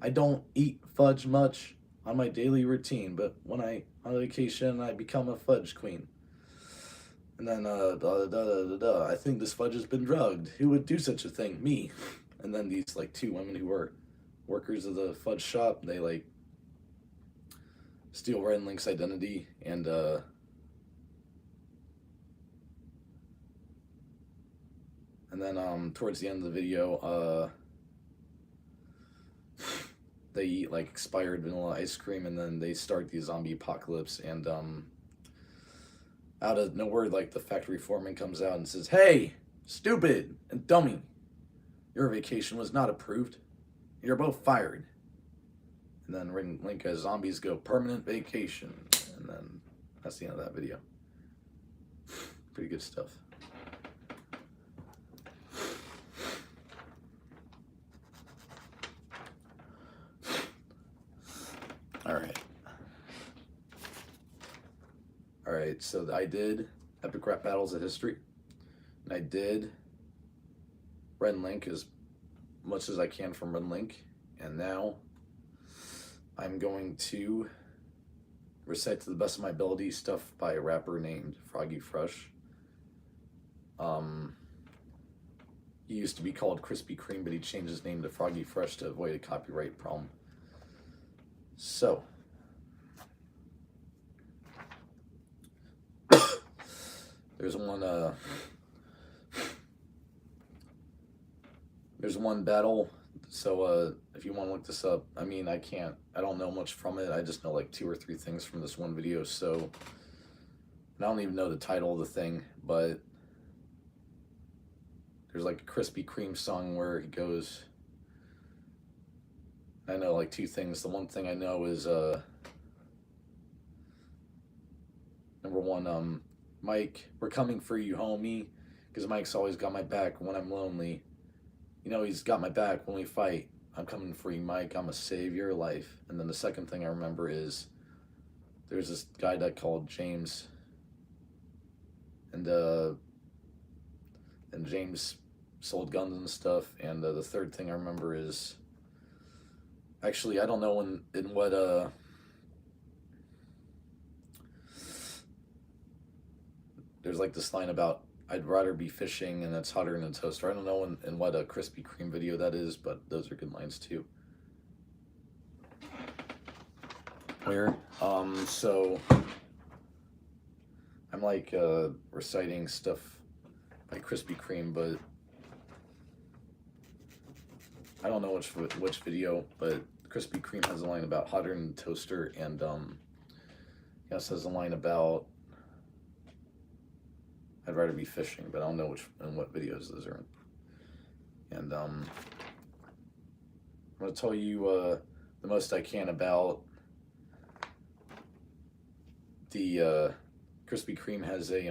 I don't eat fudge much on my daily routine, but when I'm on vacation, I become a fudge queen." And then, I think this fudge has been drugged. Who would do such a thing? Me. And then these, like, 2 women who are workers of the fudge shop, they, like, steal Rhett and Link's identity, and, then, towards the end of the video, they eat like expired vanilla ice cream, and then they start the zombie apocalypse. And out of nowhere, like the factory foreman comes out and says, "Hey, stupid and dummy, your vacation was not approved. You're both fired." And then Link as zombies go permanent vacation, and then that's the end of that video. Pretty good stuff. All right, so I did Epic Rap Battles of History, and I did Red Link as much as I can from Red Link, and now I'm going to recite to the best of my ability stuff by a rapper named Froggy Fresh. He used to be called Krispy Kreme, but he changed his name to Froggy Fresh to avoid a copyright problem. So, there's one battle. So if you want to look this up, I mean, I don't know much from it. I just know like 2 or 3 things from this one video. So I don't even know the title of the thing, but there's like a Krispy Kreme song where he goes, I know like 2 things. The one thing I know is number 1, Mike, we're coming for you, homie, because Mike's always got my back when I'm lonely. You know, he's got my back when we fight. I'm coming for you, Mike. I'm gonna save your life. And then the second thing I remember is there's this guy that called James, and James sold guns and stuff. And the third thing I remember is, actually, I don't know in what there's like this line about I'd rather be fishing and it's hotter than a toaster. I don't know in what a Krispy Kreme video that is, but those are good lines too. Where so I'm like reciting stuff by Krispy Kreme, but I don't know which video, but Krispy Kreme has a line about hotter than a toaster, and yes, has a line about I'd rather be fishing, but I don't know what videos those are in. And I'm going to tell you the most I can about the Krispy Kreme has a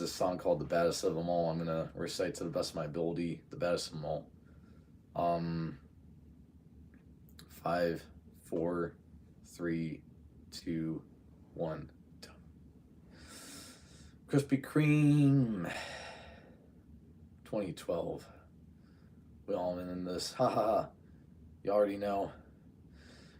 song called "The Baddest of Them All." I'm going to recite to the best of my ability the baddest of them all. 5, 4, 3, 2, 1. Krispy Kreme 2012. We all in this. Ha ha ha. You already know.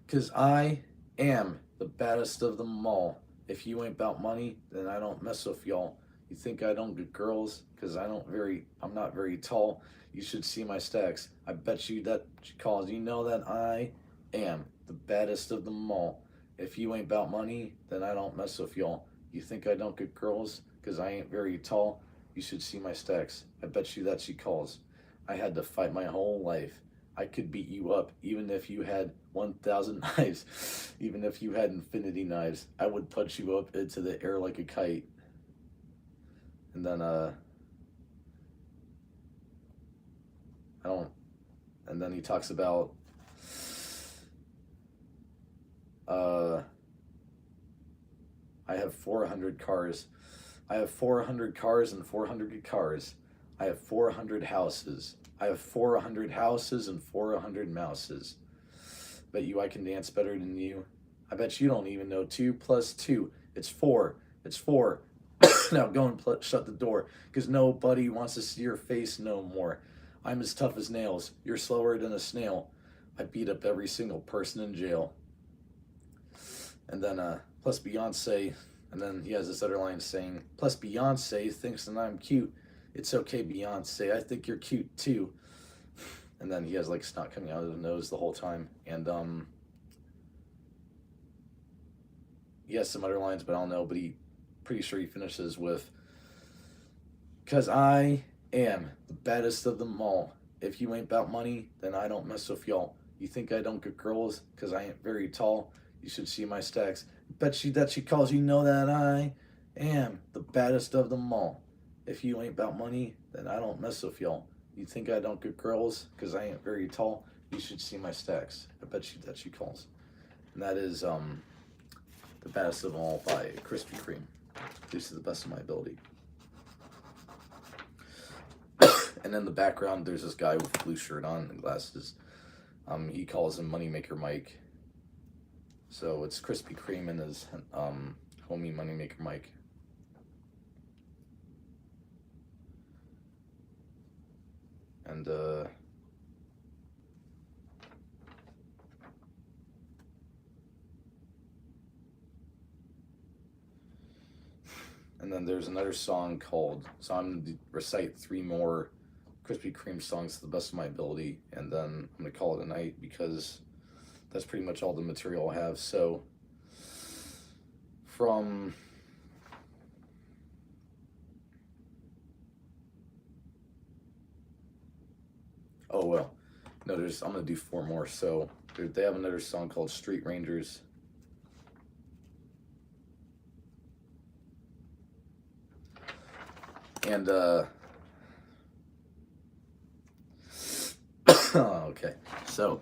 'Cause I am the baddest of them all. If you ain't about money, then I don't mess with y'all. You think I don't get girls? 'Cause I'm not very tall. You should see my stacks. I bet you that she calls. You know that I am the baddest of them all. If you ain't about money, then I don't mess with y'all. You think I don't get girls? 'Cause I ain't very tall. You should see my stacks. I bet you that she calls. I had to fight my whole life. I could beat you up even if you had 1,000 knives. Even if you had infinity knives, I would punch you up into the air like a kite. And then and then he talks about I have 400 cars. I have 400 cars and 400 cars. I have 400 houses. I have 400 houses and 400 mouses. Bet you I can dance better than you. I bet you don't even know 2 + 2. It's 4. It's 4. Now go and shut the door, 'cause nobody wants to see your face no more. I'm as tough as nails. You're slower than a snail. I beat up every single person in jail. And then plus Beyonce, and then he has this other line saying, plus Beyonce thinks that I'm cute. It's okay, Beyonce, I think you're cute too. And then he has like snot coming out of his nose the whole time. And he has some other lines, but I don't know, but pretty sure he finishes with, 'cause I am the baddest of them all. If you ain't about money, then I don't mess with y'all. You think I don't get girls because I ain't very tall? You should see my stacks. Bet you that she calls, you know that I am the baddest of them all. If you ain't about money, then I don't mess with y'all. You think I don't get girls because I ain't very tall? You should see my stacks. I bet you that she calls. And that is The Baddest of Them All by Krispy Kreme. At least to the best of my ability. And in the background, there's this guy with a blue shirt on and glasses. He calls him Moneymaker Mike. So it's Krispy Kreme and his homie Moneymaker Mike. And then there's another song called, so I'm going to recite 3 more Krispy Kreme songs to the best of my ability, and then I'm going to call it a night because that's pretty much all the material I have. So from oh well, no, I'm going to do 4 more. So they have another song called Street Rangers. And okay, so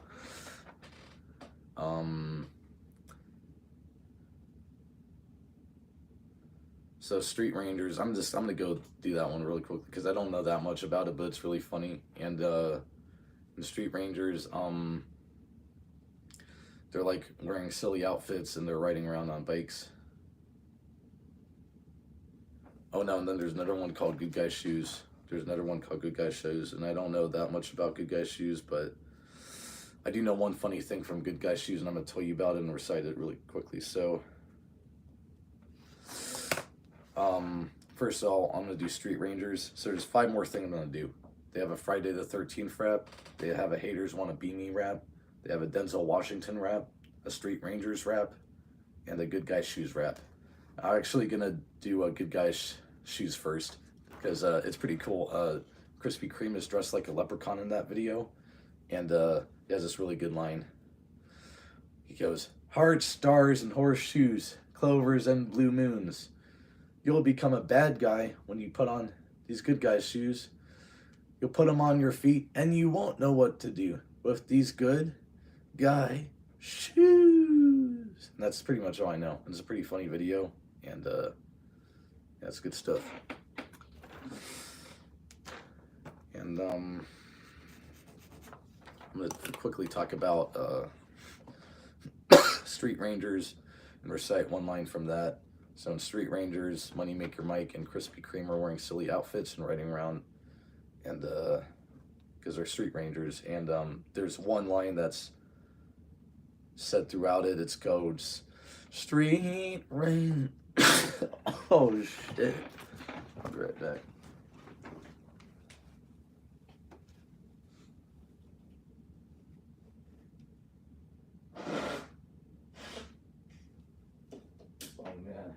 Street Rangers, I'm gonna go do that one really quickly because I don't know that much about it, but it's really funny. And in Street Rangers, they're like wearing silly outfits and they're riding around on bikes. Oh no, and then there's another one called Good Guy Shoes. There's another one called Good Guy Shoes, and I don't know that much about Good Guy Shoes, but I do know one funny thing from Good Guy Shoes, and I'm going to tell you about it and recite it really quickly. So, first of all, I'm going to do Street Rangers. So there's 5 more things I'm going to do. They have a Friday the 13th rap. They have a Haters Wanna Be Me rap. They have a Denzel Washington rap, a Street Rangers rap, and a Good Guy Shoes rap. I'm actually going to do a Good Guy Shoes first because it's pretty cool. Krispy Kreme is dressed like a leprechaun in that video, and he has this really good line. He goes, "Hard stars and horseshoes, clovers and blue moons. You'll become a bad guy when you put on these good guy shoes. You'll put them on your feet and you won't know what to do with these good guy shoes." And that's pretty much all I know. It's a pretty funny video, and that's good stuff. And I'm going to quickly talk about Street Rangers and recite 1 line from that. So in Street Rangers, Moneymaker Mike and Krispy Kreme are wearing silly outfits and riding around, and because they're Street Rangers. And there's 1 line that's said throughout it. It's called Street Rain. Oh shit! I'll be right back. Oh man.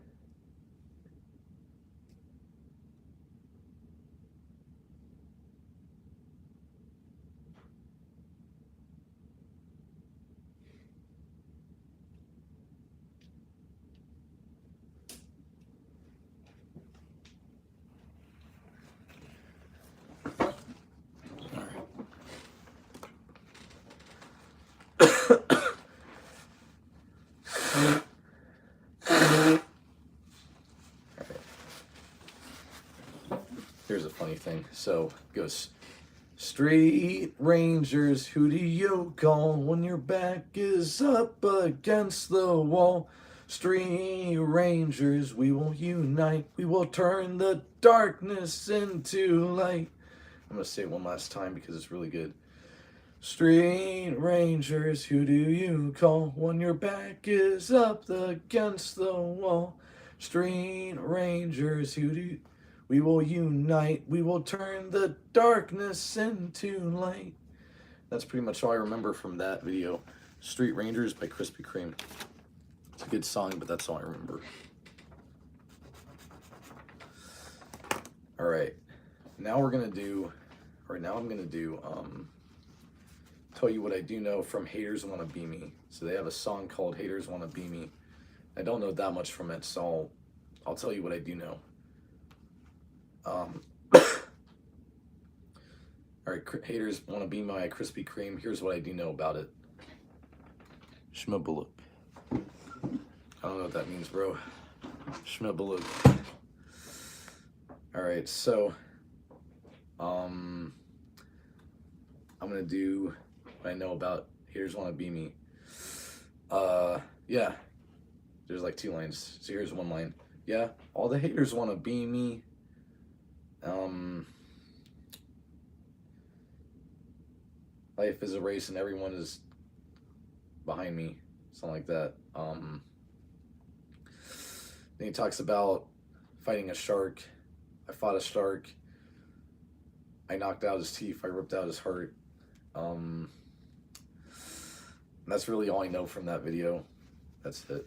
Here's a funny thing. So it goes, "Street Rangers, who do you call when your back is up against the wall? Street Rangers, we will unite. We will turn the darkness into light." I'm going to say it 1 last time because it's really good. "Street Rangers, who do you call when your back is up against the wall? Street Rangers, we will unite. We will turn the darkness into light." That's pretty much all I remember from that video. Street Rangers by Krispy Kreme. It's a good song, but that's all I remember. All right. Now we're going to do Right now I'm gonna do Tell You What I Do Know from Haters Wanna Be Me. So they have a song called Haters Wanna Be Me. I don't know that much from it, so I'll tell you what I do know. Alright, Haters Wanna Be My Krispy Kreme. Here's what I do know about it. Shmabuluk. I don't know what that means, bro. Shmabuluk. Alright, so I'm gonna do what I know about Haters Wanna Be Me. Yeah. There's like 2 lines. So here's one line. Yeah, all the haters wanna be me. Life is a race and everyone is behind me. Something like that. Then he talks about fighting a shark. I fought a shark. I knocked out his teeth. I ripped out his heart. That's really all I know from that video. That's it.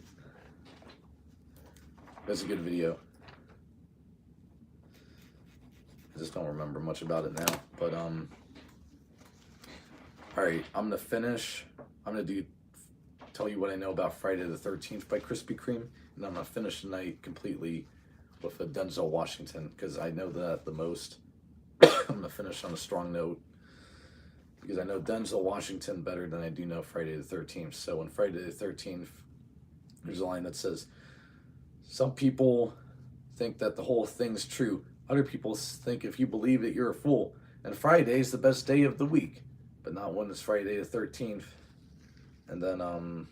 That's a good video. I just don't remember much about it now. But alright, I'm gonna finish. I'm gonna tell you what I know about Friday the 13th by Krispy Kreme, and I'm gonna finish tonight completely with a Denzel Washington, because I know that the most. I'm gonna finish on a strong note, because I know Denzel Washington better than I do know Friday the 13th. So on Friday the 13th, there's a line that says, some people think that the whole thing's true. Other people think if you believe it, you're a fool. And Friday's the best day of the week, but not when it's Friday the 13th. And then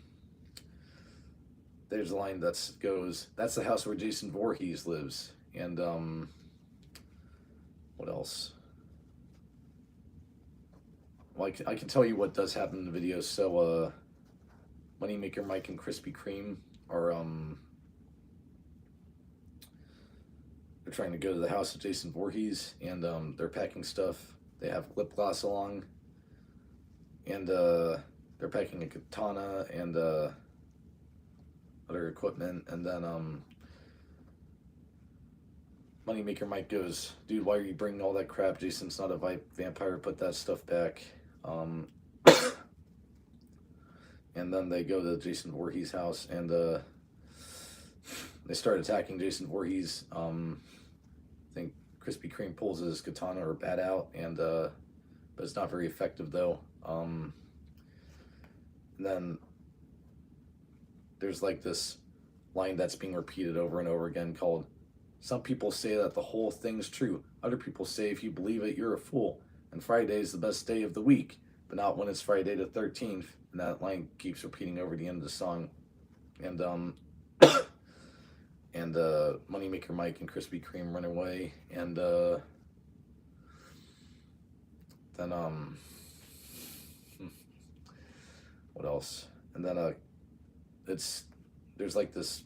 there's a line that goes, that's the house where Jason Voorhees lives. And what else? Well, I can tell you what does happen in the video. So Moneymaker Mike and Krispy Kreme are they're trying to go to the house of Jason Voorhees, and they're packing stuff. They have lip gloss along, and they're packing a katana and other equipment. And then Moneymaker Mike goes, dude, why are you bringing all that crap? Jason's not a vampire, put that stuff back. And then they go to Jason Voorhees' house, and they start attacking Jason Voorhees. I think Krispy Kreme pulls his katana or bat out, and but it's not very effective though. And then there's like this line that's being repeated over and over again called, some people say that the whole thing's true. Other people say if you believe it, you're a fool. And Friday's the best day of the week, but not when it's Friday the 13th. And that line keeps repeating over the end of the song. And Moneymaker Mike and Krispy Kreme run away, and then what else? And then there's like this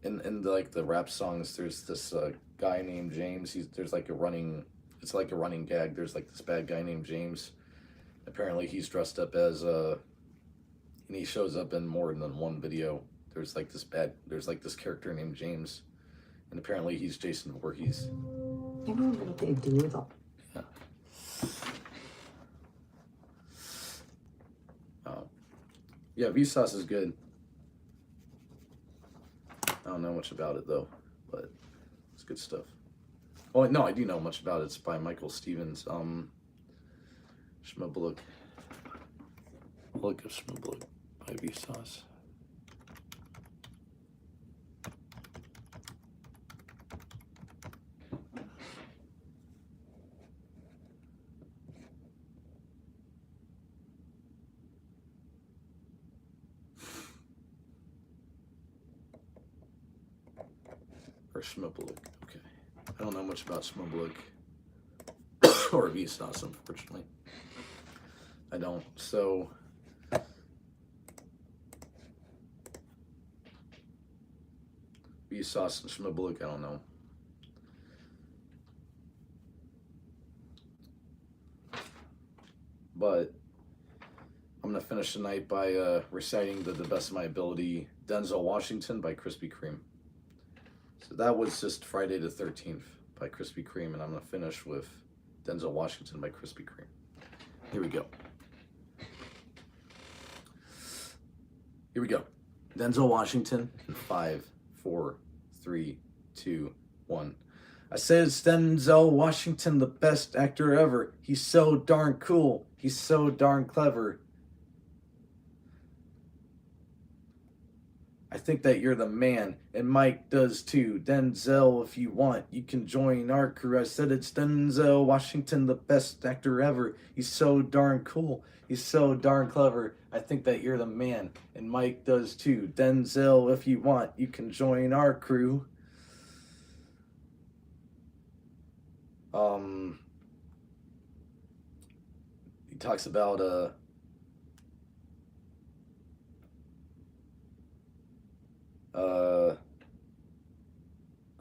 in like the rap songs. There's this guy named James. There's like a running. It's like a running gag. There's like this bad guy named James. Apparently, he's dressed up as and he shows up in more than one video. There's like this character named James, and apparently he's Jason Voorhees. Yeah. Yeah, Vsauce is good. I don't know much about it though, but it's good stuff. Oh no, I do know much about it. It's by Michael Stevens. Shmabuluk. Look at Shmabuluk by Vsauce. Or Shmabuluk. Okay. I don't know much about Shmabuluk or Vsauce, unfortunately. I don't. So Vsauce and Shmabuluk, I don't know. But I'm gonna finish tonight by reciting to the best of my ability Denzel Washington by Krispy Kreme. So that was just Friday the 13th by Krispy Kreme, and I'm gonna finish with Denzel Washington by Krispy Kreme. Here we go. Here we go. Denzel Washington in 5, 4, 3, 2, 1. I said it's Denzel Washington, the best actor ever. He's so darn cool. He's so darn clever. I think that you're the man, and Mike does too. Denzel, if you want, you can join our crew. I said it's Denzel Washington, the best actor ever. He's so darn cool. He's so darn clever. I think that you're the man, and Mike does too. Denzel, if you want, you can join our crew. He talks about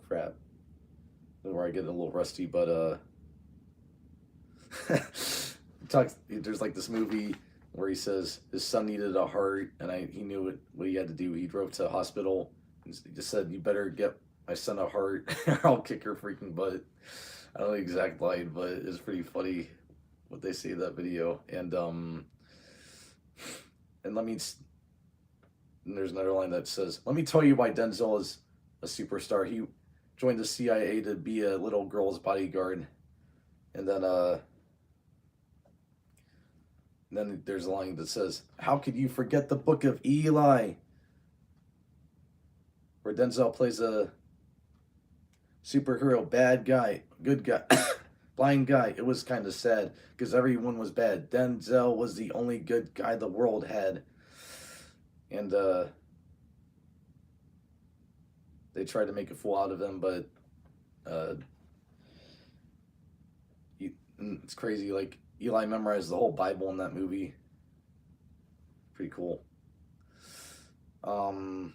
crap. Where I get a little rusty, but there's like this movie where he says his son needed a heart, and he knew what he had to do. He drove to a hospital and he just said, "You better get my son a heart, or I'll kick her freaking butt." I don't know the exact line, but it's pretty funny what they say in that video. And there's another line that says, "Let me tell you why Denzel is a superstar. He joined the CIA to be a little girl's bodyguard." And then there's a line that says, "How could you forget the Book of Eli?" Where Denzel plays a superhero, bad guy, good guy, blind guy. It was kind of sad because everyone was bad. Denzel was the only good guy the world had. And they tried to make a fool out of him, but it's crazy. Like, Eli memorized the whole Bible in that movie. Pretty cool. What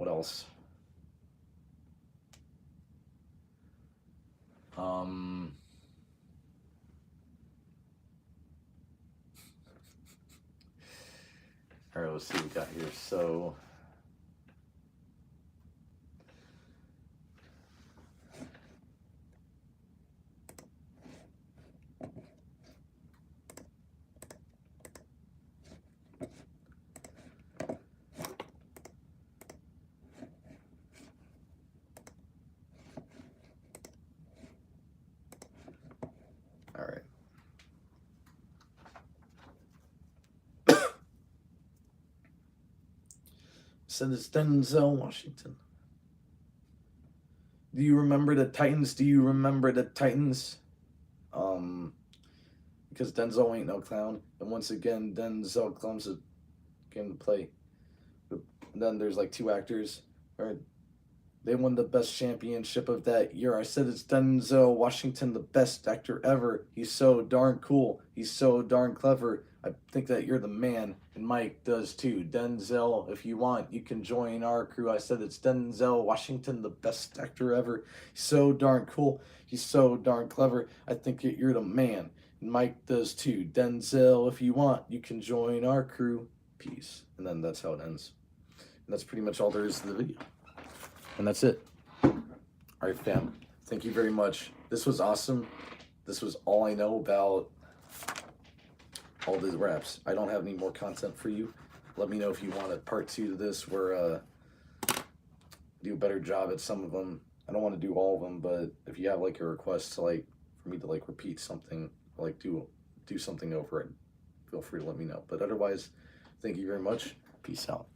else? All right, let's see what we got here. So, all right. Said it's Denzel Washington. Do you remember the Titans? Do you remember the Titans? Because Denzel ain't no clown. And once again, Denzel comes came to play. But then there's like two actors. Or they won the best championship of that year. I said it's Denzel Washington, the best actor ever. He's so darn cool. He's so darn clever. I think that you're the man, and Mike does too. Denzel, if you want, you can join our crew. I said it's Denzel Washington, the best actor ever. He's so darn cool. He's so darn clever. I think that you're the man, and Mike does too. Denzel, if you want, you can join our crew. Peace. And then that's how it ends. And that's pretty much all there is to the video. And that's it. All right, fam. Thank you very much. This was awesome. This was all I know about all the raps. I don't have any more content for you. Let me know if you want a part 2 to this where do a better job at some of them. I don't want to do all of them, but if you have like a request to like for me to like repeat something, like do something over it, feel free to let me know. But otherwise, thank you very much. Peace out.